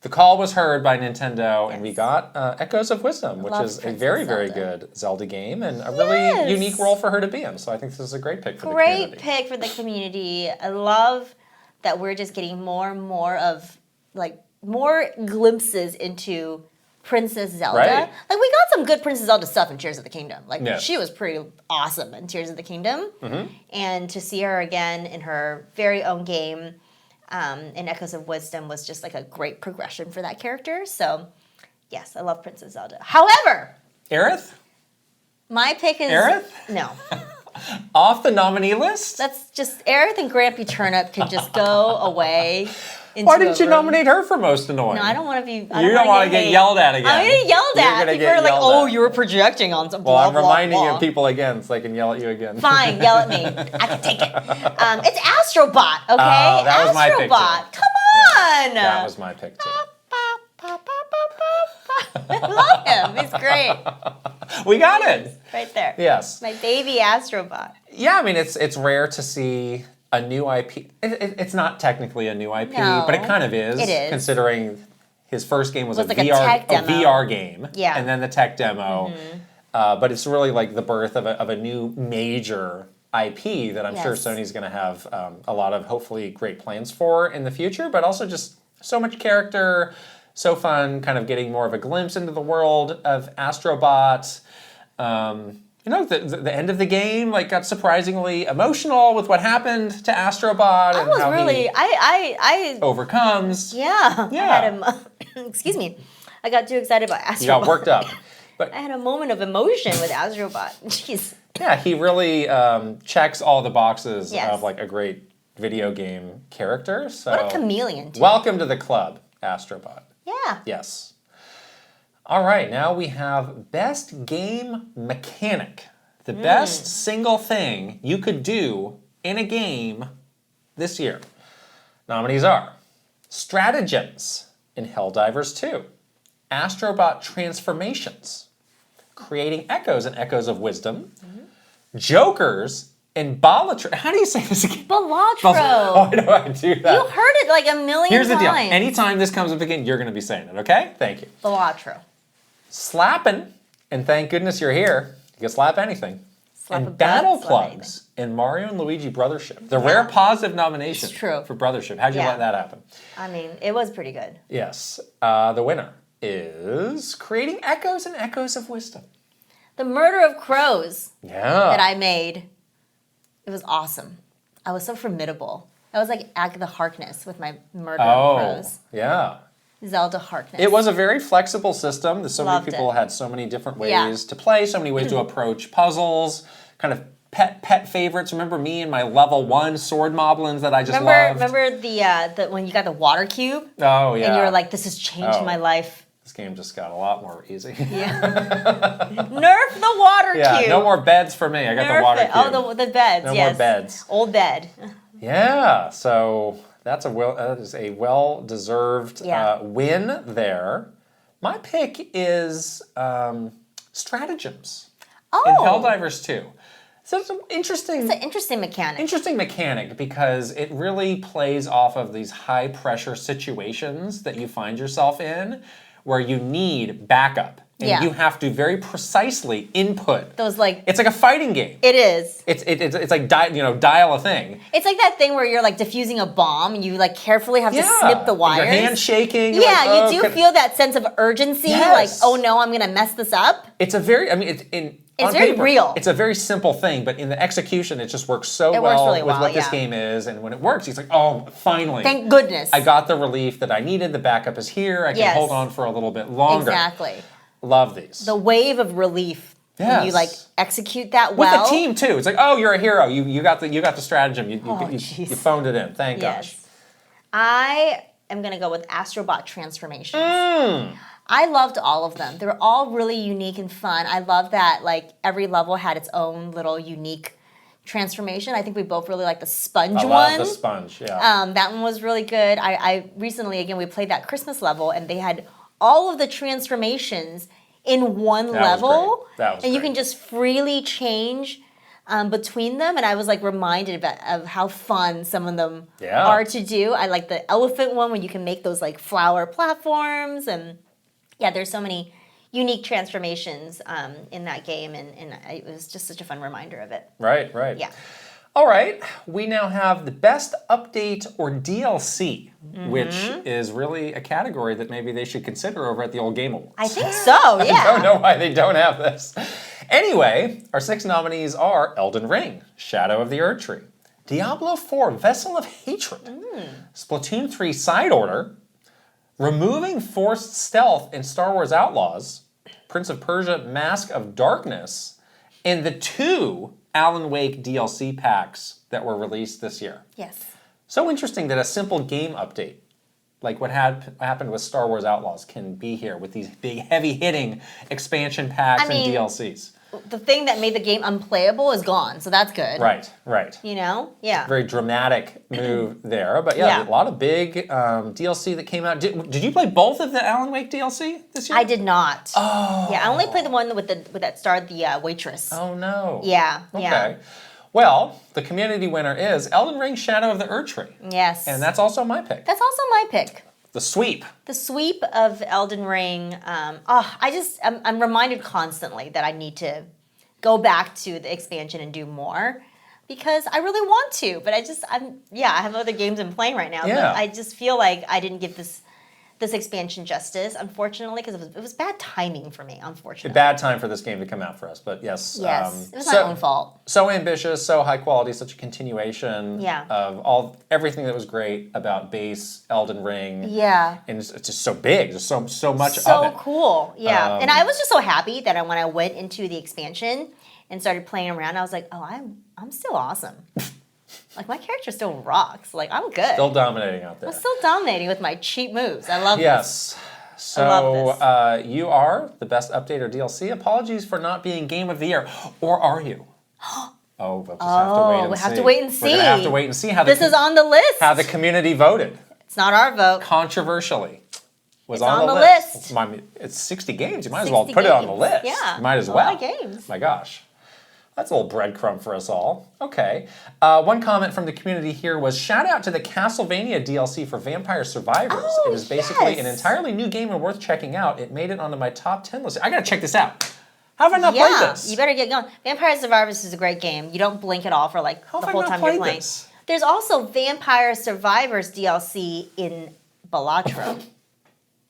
the call was heard by Nintendo, and we got Echoes of Wisdom, which Love is a Princess very, very Zelda. good Zelda game, and a really Yes. unique role for her to be in. So I think this is a great pick for the Great community. pick for the community. I love that we're just getting more and more of, like, more glimpses into Princess Zelda. Right. Like, we got some good Princess Zelda stuff in Tears of the Kingdom. Like, Yeah. she was pretty awesome in Tears of the Kingdom. And to see her again in her very own game in Echoes of Wisdom was just like a great progression for that character. So, yes, I love Princess Zelda. However, Aerith? my pick is... Aerith? No. Off the nominee list? That's just... Aerith and Grampy Turnip can just go away into Why didn't a you room. nominate her for most annoying? No, I don't want to be... You don't want to get yelled at again. I'm going to get yelled You're at. gonna People get are like, yelled oh, at. you were projecting on some Well, blah, I'm blah, reminding blah. you people again so they can yell at you again. Fine, yell at me. I can take it. It's Astrobot, okay? Oh, that was my pick, too. Astrobot. Come on. That was my pick, too. I love him. He's great. We got it. Right there. Yes. My baby Astrobot. Yeah, I mean, it's rare to see a new IP. It's not technically a new IP, No, but it kind of is. it is. Considering his first game was a like a VR, tech demo. VR game. Yeah. And then the tech demo. But it's really like the birth of a new major IP that I'm sure Yes. Sony's going to have a lot of hopefully great plans for in the future, but also just so much character, so fun, kind of getting more of a glimpse into the world of Astrobot. You know, the end of the game like got surprisingly emotional with what happened to Astrobot and how he I overcomes. yeah. Yeah. I had a, excuse me. I got too excited about Astrobot. You got worked up. But I had a moment of emotion with Astrobot. Jeez. yeah, he really checks all the boxes Yes. of like a great video game character. So What a chameleon, too. welcome to the club, Astrobot. Yeah. Yes. All right, now we have Best Game Mechanic. The best single thing you could do in a game this year. Nominees are Stratagems in Helldivers 2, Astrobot Transformations, Creating Echoes and Echoes of Wisdom, Jokers in Balatro. How do you say this again? Balatro. Why do I do that? You heard it like a million Here's the times. deal. Anytime this comes up again, you're going to be saying it, okay? Thank you. Balatro. Slappin', and thank goodness you're here. You can slap anything. Slap a and butt, Battle slap Plugs in Mario and Luigi Brothership. The rare positive nomination It's true. for Brothership. How'd you Yeah. let that happen? I mean, it was pretty good. Yes. The winner is Creating Echoes and Echoes of Wisdom. The Murder of Crows Yeah. that I made, it was awesome. I was so formidable. I was like Agatha Harkness with my Murder of Crows. Yeah. Zelda Harkness. It was a very flexible system. So many Loved people it. had so many different ways Yeah. to play, so many ways to approach puzzles, kind of pet favorites. Remember me and my level 1 sword moblins that I just loved? Remember the when you got the water cube? Oh, yeah. And you were like, this has changed Oh. my life. This game just got a lot more easy. Yeah. Nerf the water Yeah, cube. no more beds for me. I got the Nerf water it. cube. Oh, the beds. No yes. more beds. Old bed. Yeah, so that is a well-deserved Yeah. win there. My pick is Stratagems Oh. in Helldivers 2. So it's an interesting... It's an interesting mechanic. Interesting mechanic because it really plays off of these high pressure situations that you find yourself in where you need backup and Yeah. you have to very precisely input. Those like It's like a fighting game. it is. It's like dial a thing. It's like that thing where you're like diffusing a bomb and you like carefully have to snip the wires. Your hand shaking. you're Yeah, like, oh, you do feel that sense of urgency, Yes. like, oh no, I'm gonna mess this up. It's a very, I mean, It's on very paper, real. It's a very simple thing, but in the execution, it just works so It works well really with well, what this yeah. game is. And when it works, he's like, oh, finally. Thank goodness. I got the relief that I needed. The backup is here. I can Yes. hold on for a little bit longer. Exactly. Love these. The wave of relief when you Yes. like execute that With well. the team too. It's like, oh, you're a hero. You got the stratagem. You jeez. phoned it in. Thank gosh. Yes. I am going to go with Astrobot Transformations. I loved all of them. They were all really unique and fun. I love that like every level had its own little unique transformation. I think we both really like the sponge one. I love the sponge, yeah. That one was really good. I recently, again, we played that Christmas level, and they had all of the transformations in one level. That was and you great. can just freely change between them. And I was like reminded of how fun some of them are to do. I like the elephant one when you can make those like flower platforms. And yeah, there's so many unique transformations in that game, and it was just such a fun reminder of it. Right, right. Yeah. All right, we now have the best update or DLC, which is really a category that maybe they should consider over at the Old Game Awards. I think so, yeah. I don't know why they don't have this. Anyway, our 6 nominees are Elden Ring, Shadow of the Erdtree, Diablo 4, Vessel of Hatred, Splatoon 3, Side Order, removing forced stealth in Star Wars Outlaws, Prince of Persia, Mask of Darkness, and the 2 Alan Wake DLC packs that were released this year. Yes. So interesting that a simple game update, like what happened with Star Wars Outlaws, can be here with these big, heavy-hitting expansion packs and DLCs. The thing that made the game unplayable is gone, so that's good. Right, right. You know? Yeah. Very dramatic move there. But yeah, a lot of big DLC that came out. Did you play both of the Alan Wake DLC this year? I did not. Oh. Yeah, I only played the one with that starred the waitress. Oh, no. Yeah, okay. yeah. Well, the community winner is Elden Ring Shadow of the Erdtree. Yes. And that's also my pick. That's also my pick. The sweep. The sweep of Elden Ring. I'm reminded constantly that I need to go back to the expansion and do more because I really want to. But I have other games I'm playing right now. Yeah. But I just feel like I didn't give this expansion justice, unfortunately, because it was bad timing for me, unfortunately. A bad time for this game to come out for us, but yes. Yes, it was my own fault. So ambitious, so high quality, such a continuation of everything that was great about base Elden Ring. Yeah. And it's just so big. There's so much of it. So cool, yeah. And I was just so happy that when I went into the expansion and started playing around, I was like, oh, I'm still awesome. Like, my character still rocks. Like, I'm good. Still dominating out there. I'm still dominating with my cheap moves. I love this. Yes. So, I love this. You are the best update or DLC. Apologies for not being Game of the Year. Or are you? We'll just have to wait and see. We're going to have to wait and see how this is on the list. How the community voted. It's not our vote. Controversially. It's on the list. It's 60 games. You might as well put it on the list. Yeah. You might as well. A lot of games. My gosh. That's a little breadcrumb for us all. Okay. One comment from the community here was, shout out to the Castlevania DLC for Vampire Survivors. It is basically an entirely new game and worth checking out. It made it onto my top 10 list. I gotta check this out. How have I not played this? You better get going. Vampire Survivors is a great game. You don't blink at all for like the whole time you're playing. There's also Vampire Survivors DLC in Balatro.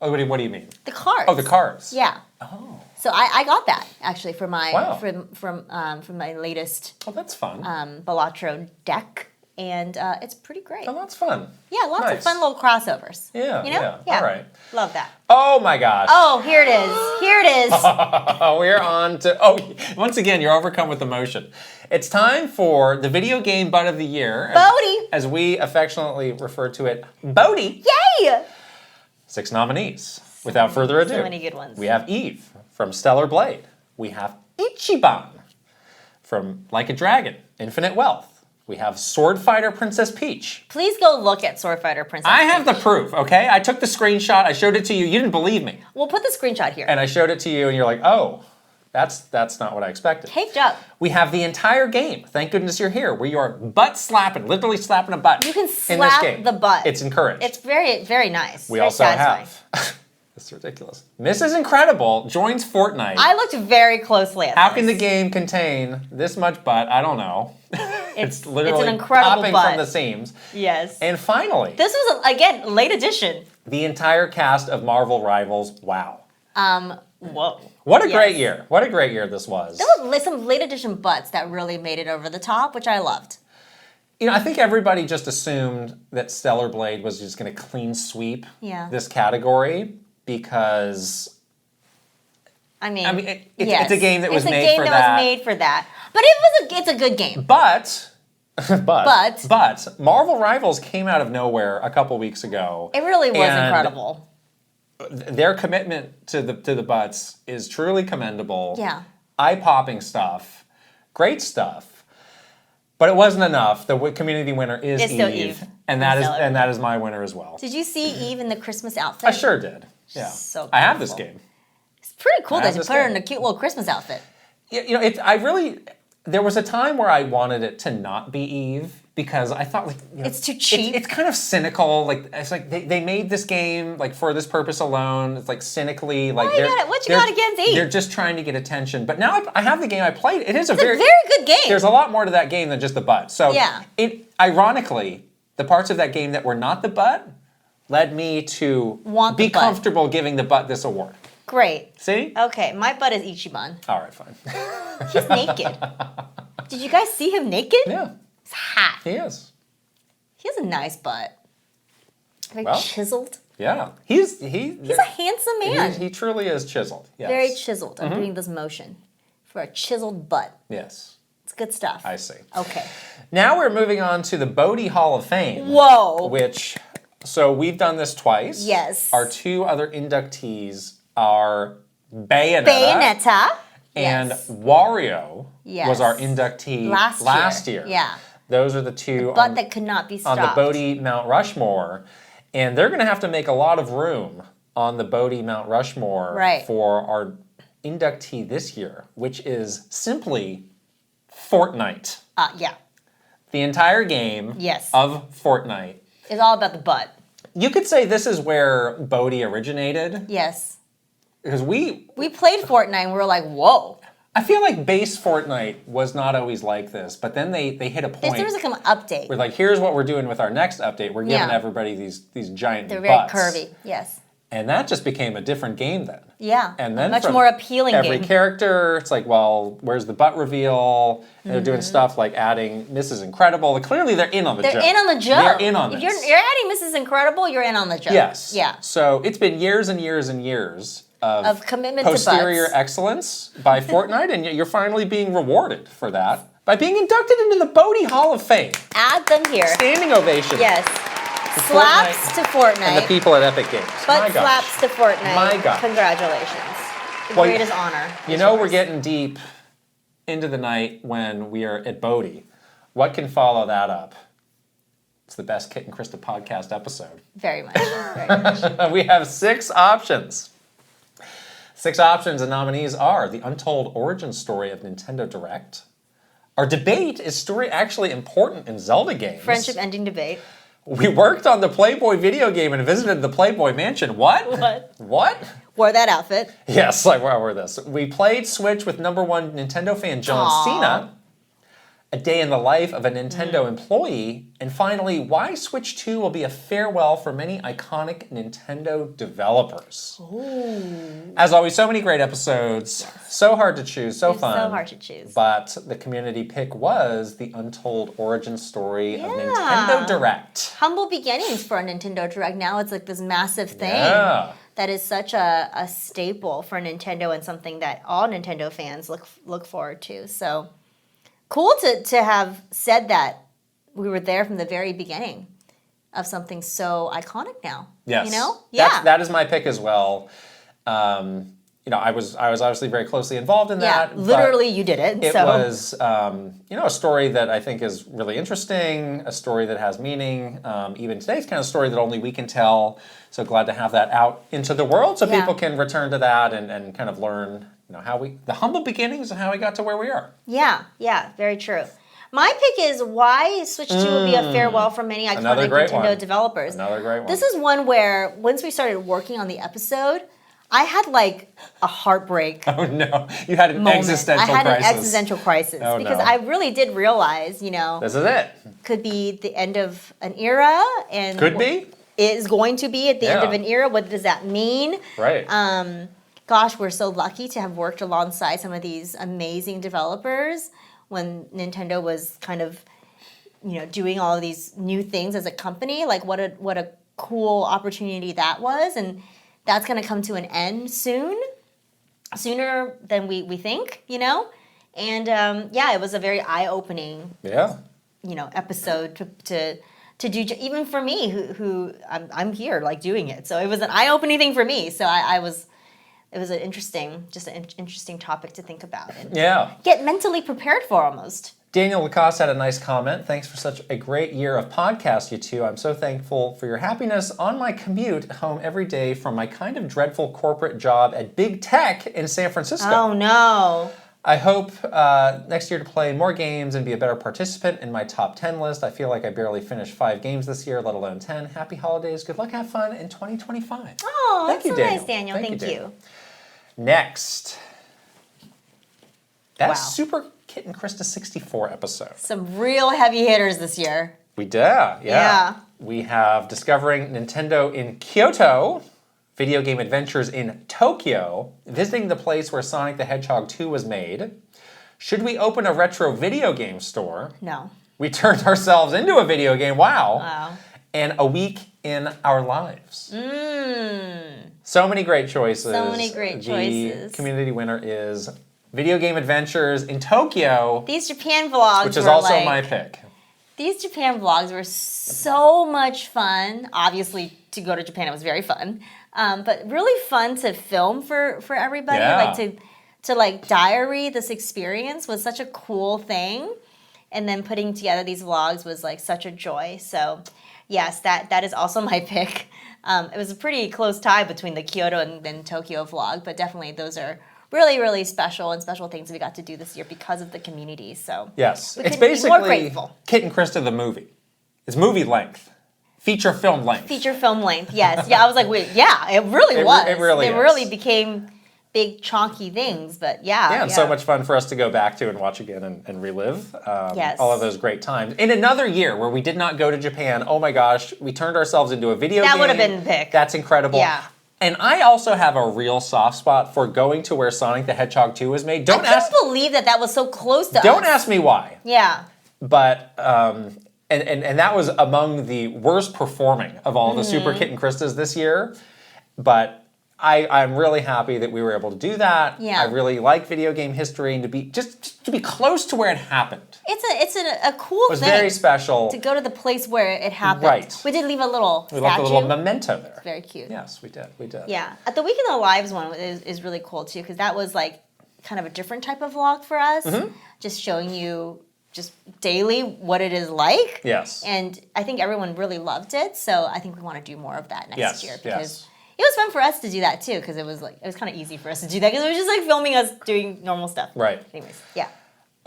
Oh, what do you mean? The cards. Oh, the cards. Yeah. Oh. So I got that actually for my from my latest. Oh, that's fun. Balatro deck, and it's pretty great. Oh, that's fun. Yeah, lots of fun little crossovers. Yeah, you know? Yeah. All right. Love that. Oh my gosh. Oh, here it is. Here it is. We're on to once again, you're overcome with emotion. It's time for the video game butt of the year. BOTY. As we affectionately refer to it, BOTY. Yay! 6 nominees. Without further ado, so many good ones. We have Eve from Stellar Blade. We have Ichiban from Like a Dragon, Infinite Wealth. We have Sword Fighter Princess Peach. Please go look at Sword Fighter Princess Peach. I have the proof, okay? I took the screenshot, I showed it to you, you didn't believe me. We'll put the screenshot here. And I showed it to you and you're like, oh, that's not what I expected. Caked up. We have the entire game. Thank goodness you're here. Where you are butt slapping, literally slapping a butt. You can slap the butt. It's encouraged. It's very, very nice. We very also satisfying. have. It's ridiculous. Mrs. Incredible joins Fortnite. I looked very closely at How can the game contain this much butt? I don't know. It's literally an incredible popping butt. from the seams. Yes. And finally, this was again late edition. The entire cast of Marvel Rivals. Wow. Whoa. What a great year. What a great year this was. There were some late edition butts that really made it over the top, which I loved. You know, I think everybody just assumed that Stellar Blade was just going to clean sweep this category because it's a game that was made for that. But it's a good game. But But Marvel Rivals came out of nowhere a couple weeks ago. It really was and incredible. Their commitment to the butts is truly commendable. Yeah. Eye-popping stuff. Great stuff. But it wasn't enough. The community winner is It's Eve. still Eve. And that is my winner as well. Did you see Eve in the Christmas outfit? I sure did. Yeah. So I have this beautiful. game. It's pretty cool I that have you this put her game. in a cute little Christmas outfit. You know, there was a time where I wanted it to not be Eve because I thought, like, you know, It's too cheap. It's kind of cynical. Like, it's like they made this game like for this purpose alone. It's like cynically like what you got against Eve? They're just trying to get attention. But now I have the game. I played. It is It's a very good game. There's a lot more to that game than just the butt. So Yeah. Ironically, the parts of that game that were not the butt led me to Want the be butt. comfortable giving the butt this award. Great. See? Okay, my butt is Ichiban. All right, fine. He's naked. Did you guys see him naked? Yeah, It's hot. he is. He has a nice butt. Very Well, chiseled. Yeah, he's He's a handsome man. He truly is chiseled. Yes. Very chiseled. I'm doing this motion for a chiseled butt. Yes, It's good stuff. I see. Okay. Now we're moving on to the BOTY Hall of Fame. Whoa. So we've done this twice. Yes. Our two other inductees are Bayonetta. And Yes. Wario Yes. was our inductee Last year. Yeah. Those are the two Butt that could not be on stopped. the BOTY Mount Rushmore. And they're going to have to make a lot of room on the BOTY Mount Rushmore Right. for our inductee this year, which is simply Fortnite. Yeah. The entire game Yes. of Fortnite. It's all about the butt. You could say this is where BOTY originated. Yes. Because We played Fortnite and we were like, whoa. I feel like base Fortnite was not always like this, but then they hit a point There was like an update. where like, here's what we're doing with our next update. We're giving Yeah. everybody these giant They're very butts. curvy. Yes. And that just became a different game then. Yeah. And then much from more appealing every game. character, it's like, well, where's the butt reveal? And they're Mm-hmm. doing stuff like adding Mrs. Incredible. Clearly they're in on the joke. They're in on the joke. They're in on If this. you're adding Mrs. Incredible, you're in on the joke. Yes. Yeah. So it's been years and years and years Of commitment to posterior butts. excellence by Fortnite, and you're finally being rewarded for that by being inducted into the BOTY Hall of Fame. Add them here. Standing ovation. Yes. to Slaps to Fortnite. And the people at Epic Games. Butt My gosh. slaps to Fortnite. My gosh. Congratulations. The Well, greatest honor. You know we're getting deep into the night when we are at BOTY. What can follow that up? It's the best Kit and Krysta podcast episode. Very much. Very much. We have 6 options. 6 options and nominees are the untold origin story of Nintendo Direct. Our debate, is story actually important in Zelda games? Friendship ending debate. We worked on the Playboy video game and visited the Playboy Mansion. What? What? What? Wore that outfit. Yes, I wore this. We played Switch with #1 Nintendo fan John Aw. Cena. A day in the life of a Nintendo employee. And finally, why Switch 2 will be a farewell for many iconic Nintendo developers. Ooh. As always, so many great episodes. So hard to choose, so It's fun. so hard to choose. But the community pick was the untold origin story of Yeah. Nintendo Direct. Humble beginnings for a Nintendo Direct. Now it's like this massive thing. Yeah. That is such a staple for Nintendo and something that all Nintendo fans look forward to. So cool to have said that we were there from the very beginning of something so iconic now. Yes. You know? Yeah. That is my pick as well. I was obviously very closely involved in yeah. that. Literally, you did it. It so. was, a story that I think is really interesting, a story that has meaning. Even today's kind of story that only we can tell. So glad to have that out into the world so Yeah. people can return to that and kind of learn, the humble beginnings and how we got to where we are. Yeah, very true. My pick is why Switch 2 will be a farewell for many Another iconic great Nintendo one. developers. Another great one. This is one where once we started working on the episode, I had like a heartbreak Oh no, you had an moment. existential I had crisis. an existential crisis Oh, because no. I really did realize, This is it. could be the end of an era and Could be. It is going to be at the end Yeah. of an era. What does that mean? Right. Gosh, we're so lucky to have worked alongside some of these amazing developers when Nintendo was kind of, doing all of these new things as a company. Like what a cool opportunity that was, and that's going to come to an end soon, sooner than we think, And it was a very eye-opening Yeah. episode to do, even for me, who I'm here like doing it. So it was an eye-opening thing for me. So it was an interesting topic to think about and get mentally prepared for almost. Daniel Lacoste had a nice comment. Thanks for such a great year of podcasts, you two. I'm so thankful for your happiness on my commute home every day from my kind of dreadful corporate job at Big Tech in San Francisco. Oh, no. I hope next year to play more games and be a better participant in my top 10 list. I feel like I barely finished 5 games this year, let alone 10. Happy holidays. Good luck. Have fun in 2025. Oh, Thank you, so Daniel. nice, Daniel. Thank you. Next. That's Super Kit and Krysta 64 episode. Some real heavy hitters this year. We did, yeah. We have Discovering Nintendo in Kyoto, Video Game Adventures in Tokyo, Visiting the place where Sonic the Hedgehog 2 was made, Should we open a retro video game store? No. We turned ourselves into a video game, wow. And A Week in Our Lives. So many great choices. So many great choices. The community winner is Video Game Adventures in Tokyo. These Japan vlogs which is also my pick. These Japan vlogs were so much fun. Obviously, to go to Japan, it was very fun. But really fun to film for everybody. Yeah. Like to like diary this experience was such a cool thing. And then putting together these vlogs was like such a joy. So yes, that is also my pick. It was a pretty close tie between the Kyoto and then Tokyo vlog, but definitely those are really, really special things we got to do this year because of the community. So yes, we it's couldn't be more basically grateful. Kit and Krysta the movie. It's movie length, feature film length. Feature film length, yes. Yeah, I was like, wait, yeah, it really was. It really is. It really became big chunky things, but yeah, and so much fun for us to go back to and watch again and relive all of those great times. In another year where we did not go to Japan, oh my gosh, we turned ourselves into a video game. That would have been the pick. That's incredible. Yeah. And I also have a real soft spot for going to where Sonic the Hedgehog 2 was made. I couldn't believe that was so close to us. Don't ask me why. Yeah. But, and that was among the worst performing of all the Super Kit and Krystas this year. But I'm really happy that we were able to do that. Yeah. I really like video game history and to be close to where it happened. It's a cool thing. It was very special. To go to the place where it happened. Right. We did leave a little statue. We left a little memento there. It's very cute. Yes, we did. Yeah. At the Week in the Lives one is really cool too, because that was like kind of a different type of vlog for us. Just showing you just daily what it is like. Yes. And I think everyone really loved it, so I think we want to do more of that next year because it was fun for us to do that too, because it was kind of easy for us to do that because it was just like filming us doing normal stuff. Right. Anyways, yeah.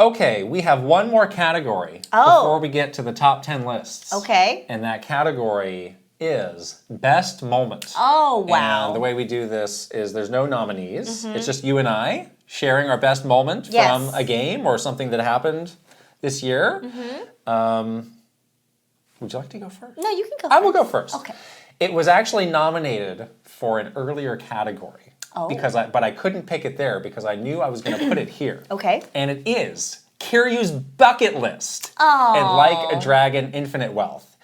Okay, we have one more category before we get to the top 10 lists. Okay. And that category is Best Moment. Oh, wow. And the way we do this is there's no nominees. It's just you and I sharing our best moment from a game or something that happened this year. Would you like to go first? No, you can go first. I will go first. Okay. It was actually nominated for an earlier category. Oh. But I couldn't pick it there because I knew I was going to put it here. Okay. And it is Kiryu's Bucket List. Oh. And Like a Dragon, Infinite Wealth.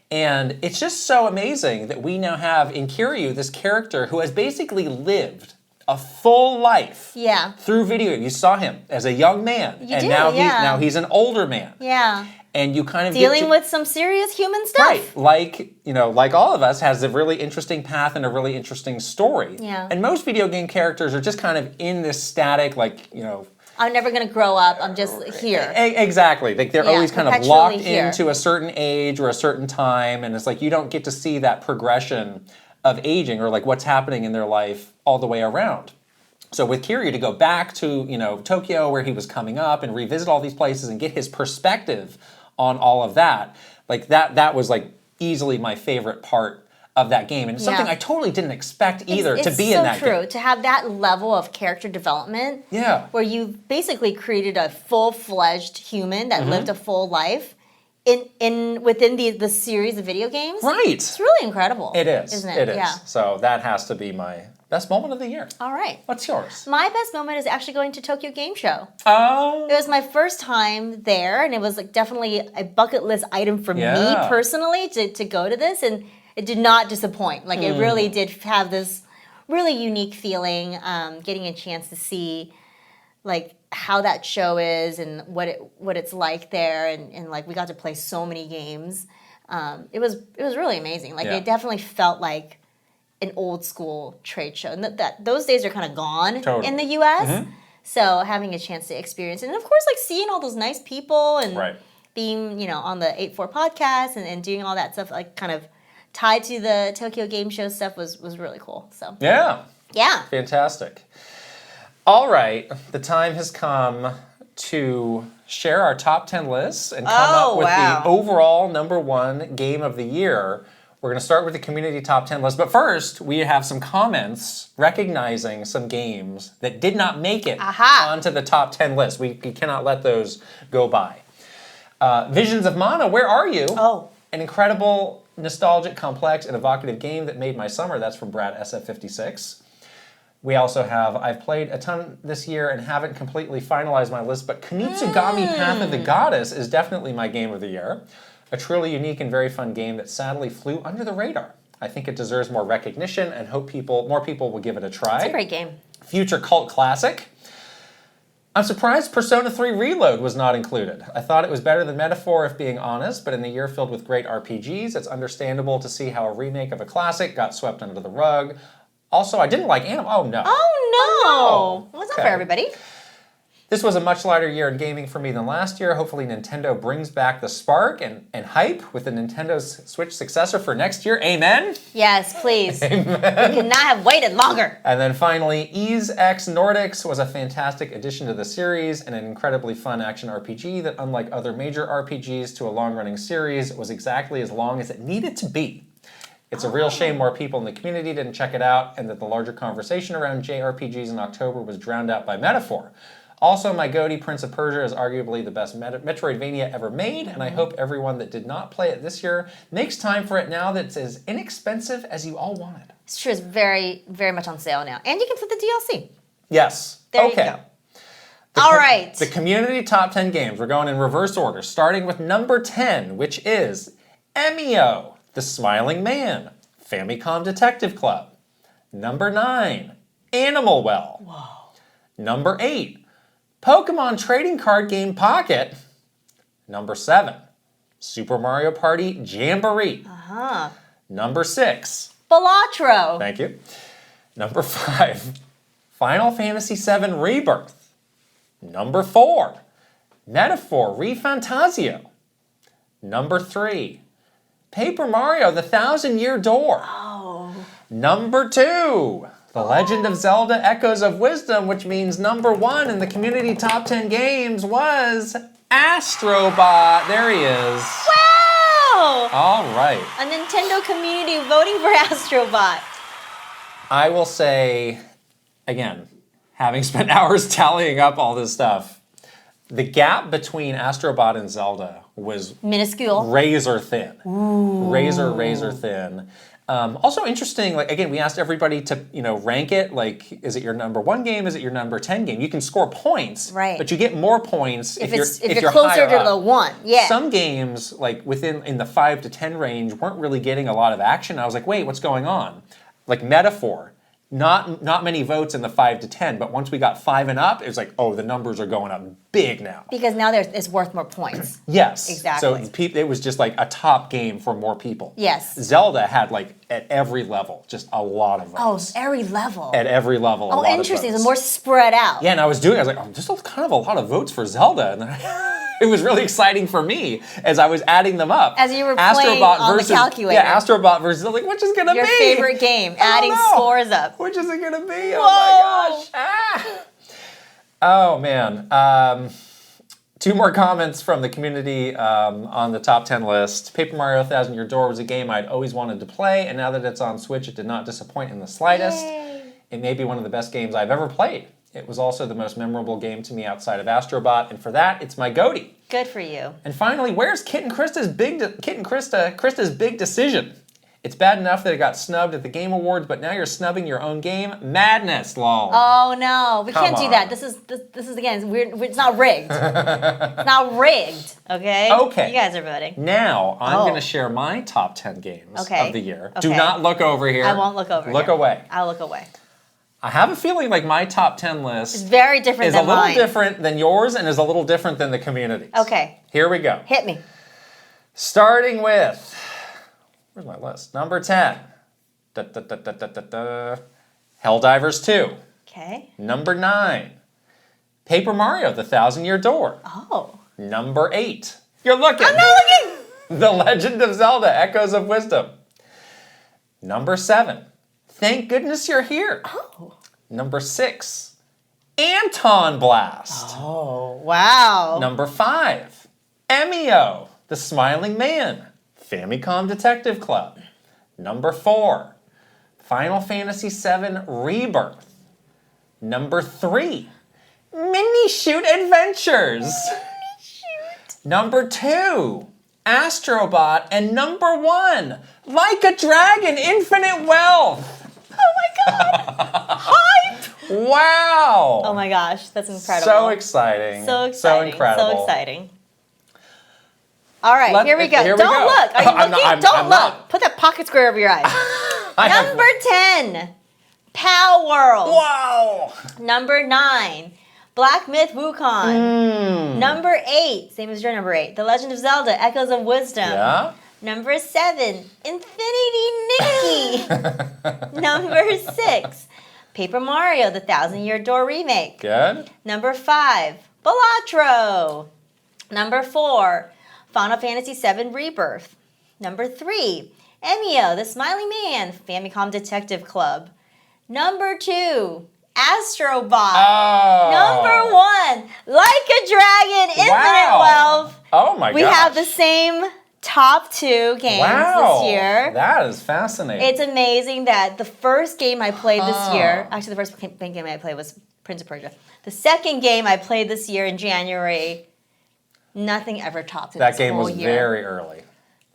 And it's just so amazing that we now have in Kiryu this character who has basically lived a full life through video. You saw him as a young man. Now he's an older man. Yeah. And you kind of dealing with some serious human stuff. Right. Like all of us, has a really interesting path and a really interesting story. Yeah. And most video game characters are just kind of in this static, I'm never going to grow up. I'm just here. Exactly. Like they're always kind of locked here. into a certain age or a certain time, and it's like you don't get to see that progression of aging or like what's happening in their life all the way around. So with Kiryu to go back to, Tokyo where he was coming up and revisit all these places and get his perspective on all of that, like that was like easily my favorite part of that game. And it's something I totally didn't expect either to be in that game. It's so true. To have that level of character development where you basically created a full-fledged human that lived a full life within the series of video games. Right. It's really incredible. It is. Isn't it? It is. Yeah. So that has to be my best moment of the year. All right. What's yours? My best moment is actually going to Tokyo Game Show. Oh. It was my first time there, and it was like definitely a bucket list item for me personally to go to this, and it did not disappoint. Like it really did have this really unique feeling, getting a chance to see like how that show is and what it's like there, and like we got to play so many games. It was really amazing. Like it definitely felt like an old school trade show, and that those days are kind of gone in the U.S. So having a chance to experience it, and of course, like seeing all those nice people and being, you know, on the 8-4 podcast and doing all that stuff, like kind of tied to the Tokyo Game Show stuff was really cool. So yeah, fantastic. All right, the time has come to share our top 10 lists and come up with the overall #1 game of the year. We're going to start with the community top 10 list, but first we have some comments recognizing some games that did not make it onto the top 10 list. We cannot let those go by. Visions of Mana, where are you? An incredible, nostalgic, complex, and evocative game that made my summer. That's from Brad SF56. We also have, I've played a ton this year and haven't completely finalized my list, but Kunitsugami Path of the Goddess is definitely my game of the year. A truly unique and very fun game that sadly flew under the radar. I think it deserves more recognition and hope more people will give it a try. It's a great game. Future cult classic. I'm surprised Persona 3 Reload was not included. I thought it was better than Metaphor, if being honest, but in a year filled with great RPGs, it's understandable to see how a remake of a classic got swept under the rug. Also, I didn't like Animal. Oh, no. Oh, no. Well, it's not for everybody. This was a much lighter year in gaming for me than last year. Hopefully Nintendo brings back the spark and hype with the Nintendo Switch successor for next year. Amen? Yes, please. Amen. We could not have waited longer. And then finally, Ys X Nordics was a fantastic addition to the series and an incredibly fun action RPG that, unlike other major RPGs to a long-running series, was exactly as long as it needed to be. It's a real shame more people in the community didn't check it out and that the larger conversation around JRPGs in October was drowned out by Metaphor. Also, my goty, Prince of Persia, is arguably the best Metroidvania ever made, and I hope everyone that did not play it this year makes time for it now that it's as inexpensive as you all wanted. It's true. It's very, very much on sale now. And you can put the DLC. Yes. There you go. All right. The community top 10 games. We're going in reverse order, starting with number 10, which is Emio, The Smiling Man, Famicom Detective Club. Number 9, Animal Well. Whoa. Number 8, Pokemon Trading Card Game Pocket. Number 7, Super Mario Party Jamboree. Number 6, Balatro. Thank you. Number 5, Final Fantasy VII Rebirth. Number 4, Metaphor ReFantazio. Number 3, Paper Mario The Thousand Year Door. Number 2, The Legend of Zelda Echoes of Wisdom, which means number 1 in the community top 10 games was Astrobot. There he is. Wow! All right. A Nintendo community voting for Astrobot. I will say, again, having spent hours tallying up all this stuff, the gap between Astrobot and Zelda was minuscule, razor thin. Razor thin. Also interesting, like again, we asked everybody to rank it. Like, is it your number 1 game? Is it your number 10 game? You can score points, right? But you get more points if you're closer to up. the 1. Yeah. Some games, like in the 5 to 10 range, weren't really getting a lot of action. I was like, wait, what's going on? Like Metaphor. Not many votes in the 5 to 10, but once we got 5 and up, it was like, oh, the numbers are going up big now. Because now it's worth more points. Yes. Exactly. So it was just like a top game for more people. Yes. Zelda had like at every level just a lot of votes. Oh, every level. At every level, a lot interesting. of votes. It's more spread out. Yeah, and I was like, oh, there's kind of a lot of votes for Zelda. And then it was really exciting for me as I was adding them up. As you were playing on the calculator. Yeah, Astrobot versus, like, which is going to be? Your favorite game, adding scores up. Which is it going to be? Whoa. Oh my gosh. Oh man. 2 more comments from the community on the top 10 list. Paper Mario Thousand Year Door was a game I'd always wanted to play, and now that it's on Switch, it did not disappoint in the slightest. Yay. It may be one of the best games I've ever played. It was also the most memorable game to me outside of Astrobot, and for that, it's my goty. Good for you. And finally, where's Kit Krysta's big decision? It's bad enough that it got snubbed at the Game Awards, but now you're snubbing your own game. Madness, lol. Oh no, we can't do that. This is again. It's not rigged. It's not rigged. Okay. Okay. You guys are voting. Now I'm going to share my top 10 games of the year. Okay. Do not look over here. I won't look over. Look away. I'll look away. I have a feeling like my top 10 It's list very different is than a little mine. different than yours and is a little different than the community's. Okay. Here we go. Hit me. Starting with, where's my list? Number 10. Helldivers 2. Okay. Number 9. Paper Mario, The 1,000-Year Door. Oh. Number 8. You're looking. I'm not looking. The Legend of Zelda, Echoes of Wisdom. Number 7. Thank Goodness You're Here. Oh. Number 6. Anton Blast. Oh, wow. Number 5. Emio, The Smiling Man, Famicom Detective Club. Number 4. Final Fantasy VII Rebirth. Number 3. Mini Shoot Adventures. Number 2. Astrobot. And number 1. Like a Dragon, Infinite Wealth. Oh my god. Hype. Wow. Oh my gosh, that's incredible. So exciting. So exciting. So incredible. So exciting. All right, here we go. Here we Don't go. look. Are you I'm looking? not- Don't I'm look. not. Put that pocket square over your eyes. I have- Number 10, Pow World. Wow. Number 9, Black Myth Wukong. Number 8, same as your number 8, The Legend of Zelda, Echoes of Wisdom. Yeah? Number 7, Infinity Nikki. Number 6, Paper Mario, The 1,000-Year Door Remake. Good. Number 5, Balatro. Number 4, Final Fantasy VII Rebirth. Number 3, Emio, The Smiling Man, Famicom Detective Club. Number 2, Astrobot. Oh. Number 1, Like a Dragon, Infinite Wow. Wealth. Oh my gosh. We have the same top 2 games Wow. this year. That is fascinating. It's amazing that the first game I played this year, actually the first game I played was Prince of Persia. The second game I played this year in January, nothing ever topped it. that this game whole was year. very early.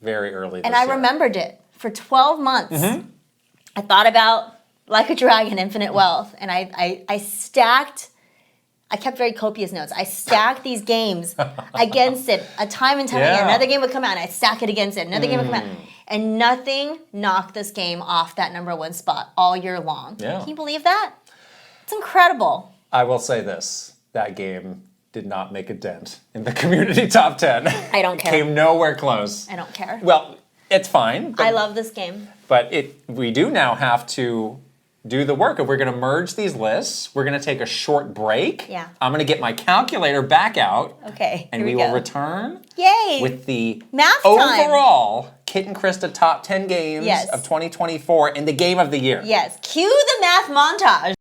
Very early And this I year. remembered it for 12 months. I thought about Like a Dragon, Infinite Wealth, and I stacked. I kept very copious notes. I stacked these games against it time and time again. Yeah. Another game would come out, and I'd stack it against it. Another game would come out. And nothing knocked this game off that number 1 spot all year long. Yeah. Can you believe that? It's incredible. I will say this. That game did not make a dent in the community top 10. I don't care. Came nowhere close. I don't care. Well, it's fine. But, I love this game. But we do now have to do the work. If we're going to merge these lists, we're going to take a short break. Yeah. I'm going to get my calculator back out. Okay, And here we we will go. return Yay! with the Math time. overall Kit and Krysta top 10 games Yes. of 2024 and the game of the year. Yes, cue the math montage.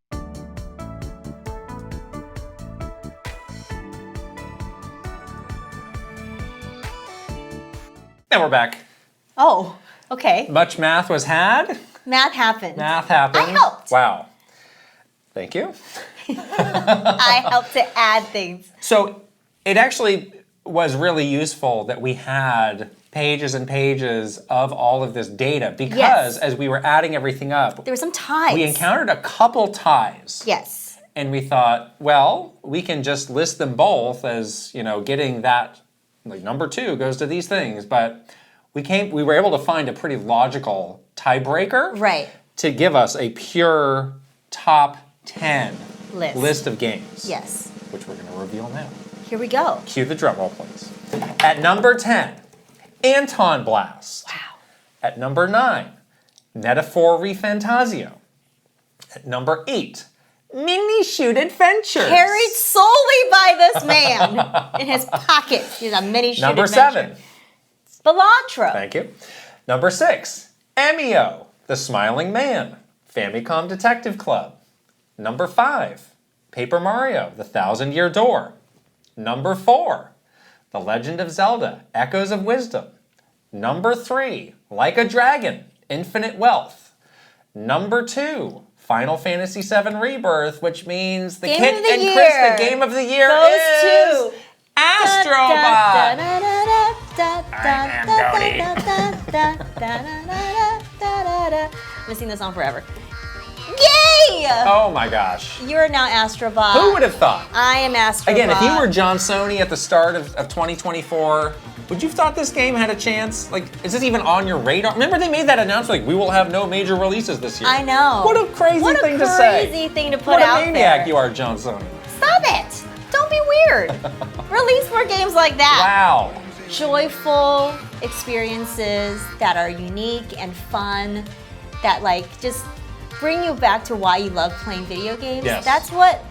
And we're back. Oh, okay. Much math was had. Math happened. Math happened. I helped. Wow. Thank you. I helped to add things. So it actually was really useful that we had pages and pages of all of this data because Yes. as we were adding everything up, There were some ties. we encountered a couple ties. Yes. And we thought, well, we can just list them both as, getting that, like number 2 goes to these things. But we were able to find a pretty logical tiebreaker. Right. To give us a pure top 10 List. of games. Yes. Which we're going to reveal now. Here we go. Cue the drum roll, please. At number 10, Anton Blast. Wow. At number 9, Metaphor Refantasio. At number 8, Mini Shoot Adventures. Carried solely by this man in his pocket. He's a mini shoot Number adventure. 7, Balatro. thank you. Number 6, Emio, The Smiling Man, Famicom Detective Club. Number 5, Paper Mario, The 1,000-Year Door. Number 4, The Legend of Zelda, Echoes of Wisdom. Number 3, Like a Dragon, Infinite Wealth. Number 2, Final Fantasy VII Rebirth, which means the Game Kit of the and year Krysta Game of the Year goes is to Astrobot. I'm gonna sing this song forever. Yay! Oh my gosh. You're now Astrobot. Who would have thought? I am Astrobot. Again, if you were John Sony at the start of 2024, Would you have thought this game had a chance? Like, is this even on your radar? Remember they made that announcement, like, we will have no major releases this year. I know. What a crazy thing to say. What a crazy thing to put what out a maniac there. you are, John Sony. Stop it. Don't be weird. Release more games like that. Wow. Joyful experiences that are unique and fun, that like just bring you back to why you love playing video games. Yes. That's what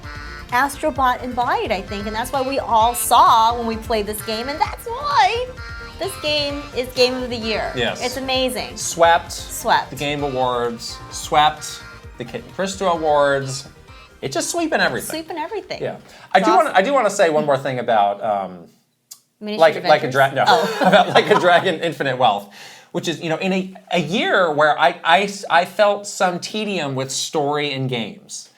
Astrobot embodied, I think, and that's why we all saw when we played this game, and that's why this game is Game of the Year. Yes. It's amazing. Swept the Game Awards, swept the Kit Krysta Awards. It's just sweeping everything. Sweeping everything. Yeah. I do want to say one more thing about like a dragon. No, about Like a Dragon Infinite Wealth, which is, you know, in a year where I felt some tedium with story in games,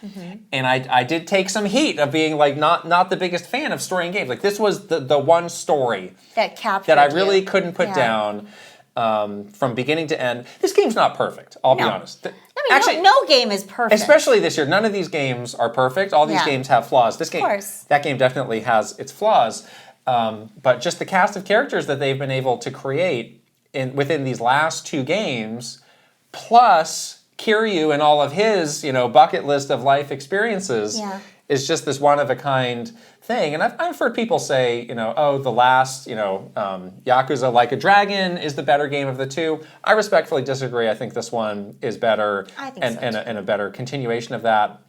and I did take some heat of being like not the biggest fan of story in games. Like this was the one story that captured that I really you. couldn't put down from beginning to end. This game's not perfect. I'll be honest. I mean, actually, no game is perfect. especially this year. None of these games are perfect. All these games have flaws. This game, that game definitely has its flaws. But just the cast of characters that they've been able to create within these last two games, plus Kiryu and all of his, you know, bucket list of life experiences, is just this one of a kind thing. And I've heard people say, you know, oh, the last, you know, Yakuza Like a Dragon is the better game of the two. I respectfully disagree. I think this one is better, I think so, and a better continuation of that.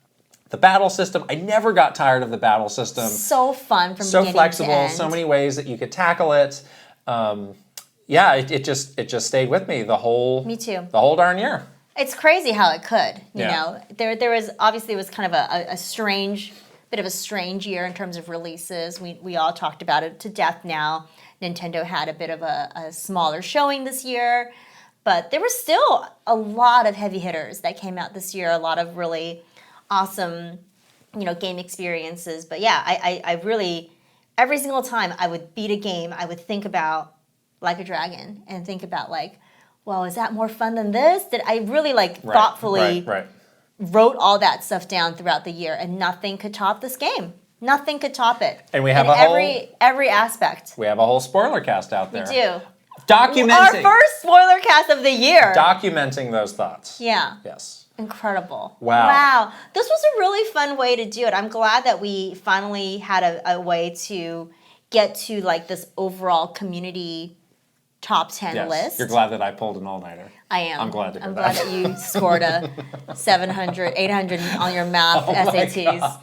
The battle system, I never got tired of the battle system. So fun from so beginning flexible, to end. so many ways that you could tackle it. Yeah, it just stayed with me the whole. Me too. The whole darn year. It's crazy how it could. You Yeah. know, there was obviously it was kind of a strange year in terms of releases. We all talked about it to death now. Nintendo had a bit of a smaller showing this year, but there were still a lot of heavy hitters that came out this year. A lot of really awesome, you know, game experiences. But yeah, I really, every single time I would beat a game, I would think about Like a Dragon and think about like, well, is that more fun than this? Did I really thoughtfully wrote all that stuff down throughout the year, and nothing could top this game. Nothing could top it. And we have every aspect. We have a whole spoiler cast out there. We do. Documenting. Our first spoiler cast of the year. Documenting those thoughts. Yeah. Yes. Incredible. Wow. Wow. This was a really fun way to do it. I'm glad that we finally had a way to get to like this overall community top 10 list. You're glad that I pulled an all-nighter. I am. I'm glad to hear I'm that. glad that you scored a 700, 800 on your math SATs,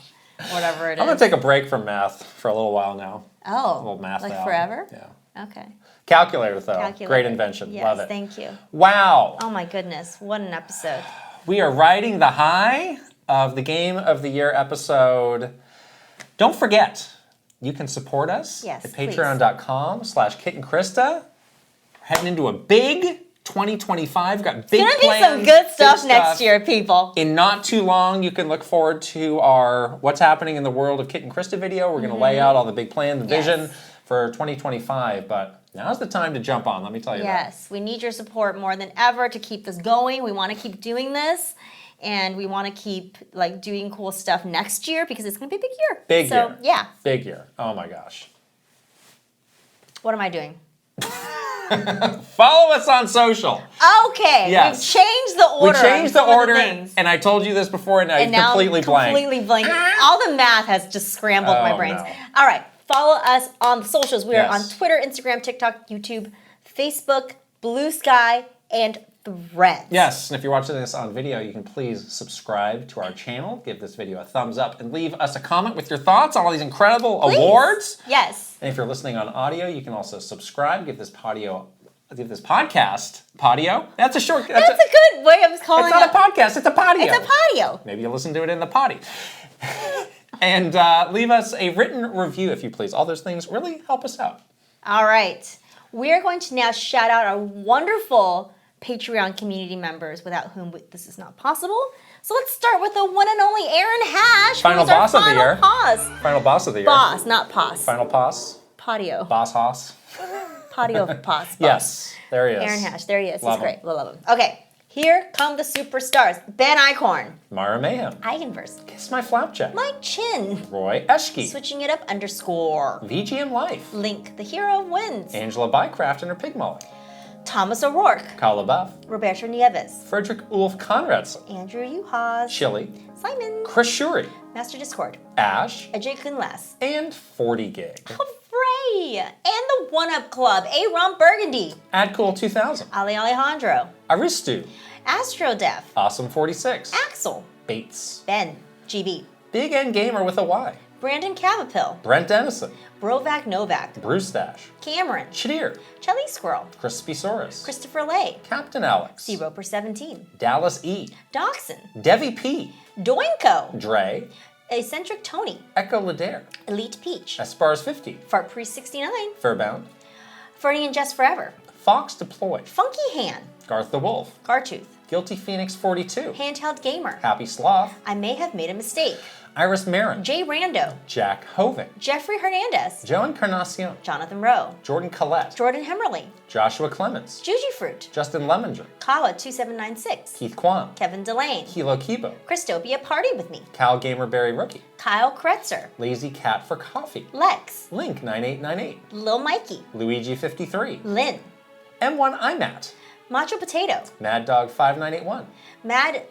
whatever it is. I'm going to take a break from math for a little while now. Oh. A little math like out. forever? Yeah. Okay. Calculator, though. Calculator. Great invention. Yes, Love it. Thank you. Wow. Oh my goodness. What an episode. We are riding the high of the Game of the Year episode. Don't forget, you can support us at patreon.com/Kit and Krysta. We're heading into a big 2025. We've got big It's plans. gonna be some good stuff next year, people. In not too long, you can look forward to our What's Happening in the World of Kit and Krysta video. We're going to lay out all the big plan, the vision for 2025, but now's the time to jump on, let me tell you that. Yes, we need your support more than ever to keep this going. We want to keep doing this, and we want to keep like doing cool stuff next year because it's going to be a big year. Big year. Yeah. Big year. Oh my gosh. What am I doing? Follow us on social. Okay. Yes. We've changed the order. We changed the of some of order, things. and I told you this before, and I now completely blanked. Completely blanked. All the math has just scrambled my brains. No. All right. Follow us on the socials. We are on Yes. Twitter, Instagram, TikTok, YouTube, Facebook, Blue Sky, and Threads. Yes, and if you're watching this on video, you can please subscribe to our channel, give this video a thumbs up, and leave us a comment with your thoughts on all these incredible awards. Yes. And if you're listening on audio, you can also subscribe, give this podcast Podio. That's a short. That's a good way of calling it. It's not a podcast. It's a Podio. It's a patio. Maybe you'll listen to it in the potty. And leave us a written review, if you please. All those things really help us out. All right. We're going to now shout out our wonderful Patreon community members without whom this is not possible. So let's start with the one and only Aaron Hash. Final who's our boss of the year. Pause. Final boss of the year. Boss, not pause. Final boss. Patio. Boss Hoss. Patio pause. Yes, there he is. Aaron Hash, there he is. Love He's him. great. We love him. Okay, Here come the superstars. Ben Eichhorn. Mara Mayhem. Eigenverse. Kiss My Flapjack. Mike Chin. Roy Eschke. Switching it up _ VGM Life. Link, the hero wins. Angela Bycraft and her pig molly. Thomas O'Rourke. Kyle LaBeouf. Roberto Nieves. Frederick Ulf Conradson. Andrew Uhas. Chili. Simon. Chris Shuri. Master Discord. Ash. Ajay Kunlas. And 40 Gig. Hooray! And the One Up Club. A. Ron Burgundy. Adcool 2000. Ali Alejandro. Aristu. Astrodef. Awesome 46. Axel. Bates. Ben. GB. Big N Gamer with a Y. Brandon Cavapill. Brent Dennison. Brovac Novak. Bruce Dash. Cameron. Shadir. Chelly Squirrel. Crispy Saurus. Christopher Lay. Captain Alex. C. Roper 17. Dallas E. Dachshund. Devi P. Doinko. Dre. Eccentric Tony. Echo Ladare. Elite Peach. Aspars 50. Fart Priest 69. Fairbound. Fernie and Jess Forever. Fox Deploy. Funky Han. Garth the Wolf. Gartooth. Guilty Phoenix 42. Handheld Gamer. Happy Sloth. I May Have Made a Mistake. Iris Marin. Jay Rando. Jack Hovind. Jeffrey Hernandez. Joe Encarnacion. Jonathan Rowe. Jordan Collette. Jordan Hemmerly. Joshua Clements. Juji Fruit. Justin Lemminger. Kawa 2796. Keith Kwan. Kevin Delane. Kilo Kibo. Christopia Party With Me. Cal Gamerberry Rookie. Kyle Kretzer. Lazy Cat for Coffee. Lex. Link 9898. Lil Mikey. Luigi 53. Lynn. M1 IMAT. Macho Potato. Mad Dog 5981.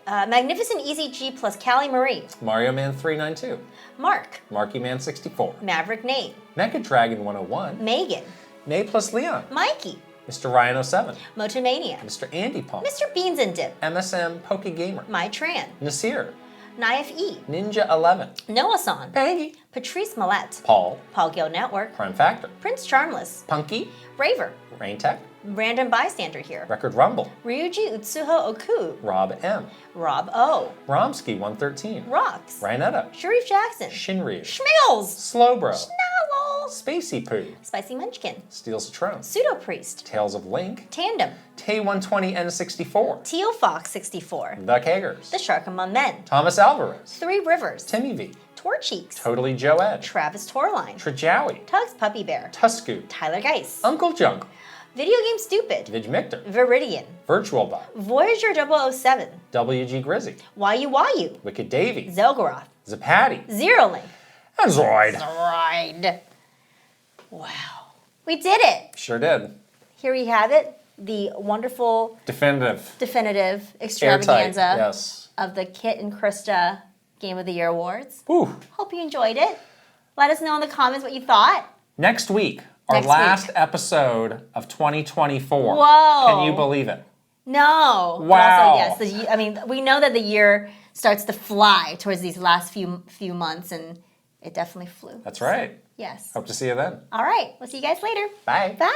Magnificent Easy G plus Callie Marie. Mario Man 392. Mark. Marky Man 64. Maverick Nate. Mecha Dragon 101. Megan. Nay plus Leon. Mikey. Mr. Ryan 07. Motomania. Mr. Andy Palm. Mr. Beans and Dip. MSM Poke Gamer. My Tran. Nasir. Naif E. Ninja 11. Noah San. Peggy. Patrice Millette. Paul. Paul Gill Network. Prime Factor. Prince Charmless. Punky. Raver. Rain Tech. Random Bystander here. Record Rumble. Ryuji Utsuho Oku. Rob M. Rob O. Romsky 113. Rocks. Ryanetta. Sharif Jackson. Shinryu. Schmills. Slowbro. Schnallow. Spacey Poo. Spicy Munchkin. Steel Citron. Pseudo Priest. Tales of Link. Tandem. Tay 120N64. Teal Fox 64. The Keggers. The Shark Among Men. Thomas Alvarez. Three Rivers. Timmy V. Torcheeks. Totally Joe Ed. Travis Torline. Trajowie. Tugs Puppy Bear. Tusku. Tyler Geis. Uncle Junk. Video Game Stupid. Vidge Mictor. Viridian. Virtual Bot. Voyager 007. WG Grizzy. Wayu. Wicked Davy. Zelgoroth. Zapatty. Zerolink. And Zoid. Right. Wow. We did it. Sure did. Here we have it. The wonderful, Definitive. definitive Airtight. extravaganza Yes. of the Kit and Krysta Game of the Year Awards. Whew. Hope you enjoyed it. Let us know in the comments what you thought. Next week, our Next last week. episode of 2024. Whoa. Can you believe it? No. But Wow. also, yes, we know that the year starts to fly towards these last few months, and it definitely flew. That's right. Yes. Hope to see you then. All right. We'll see you guys later. Bye. Bye.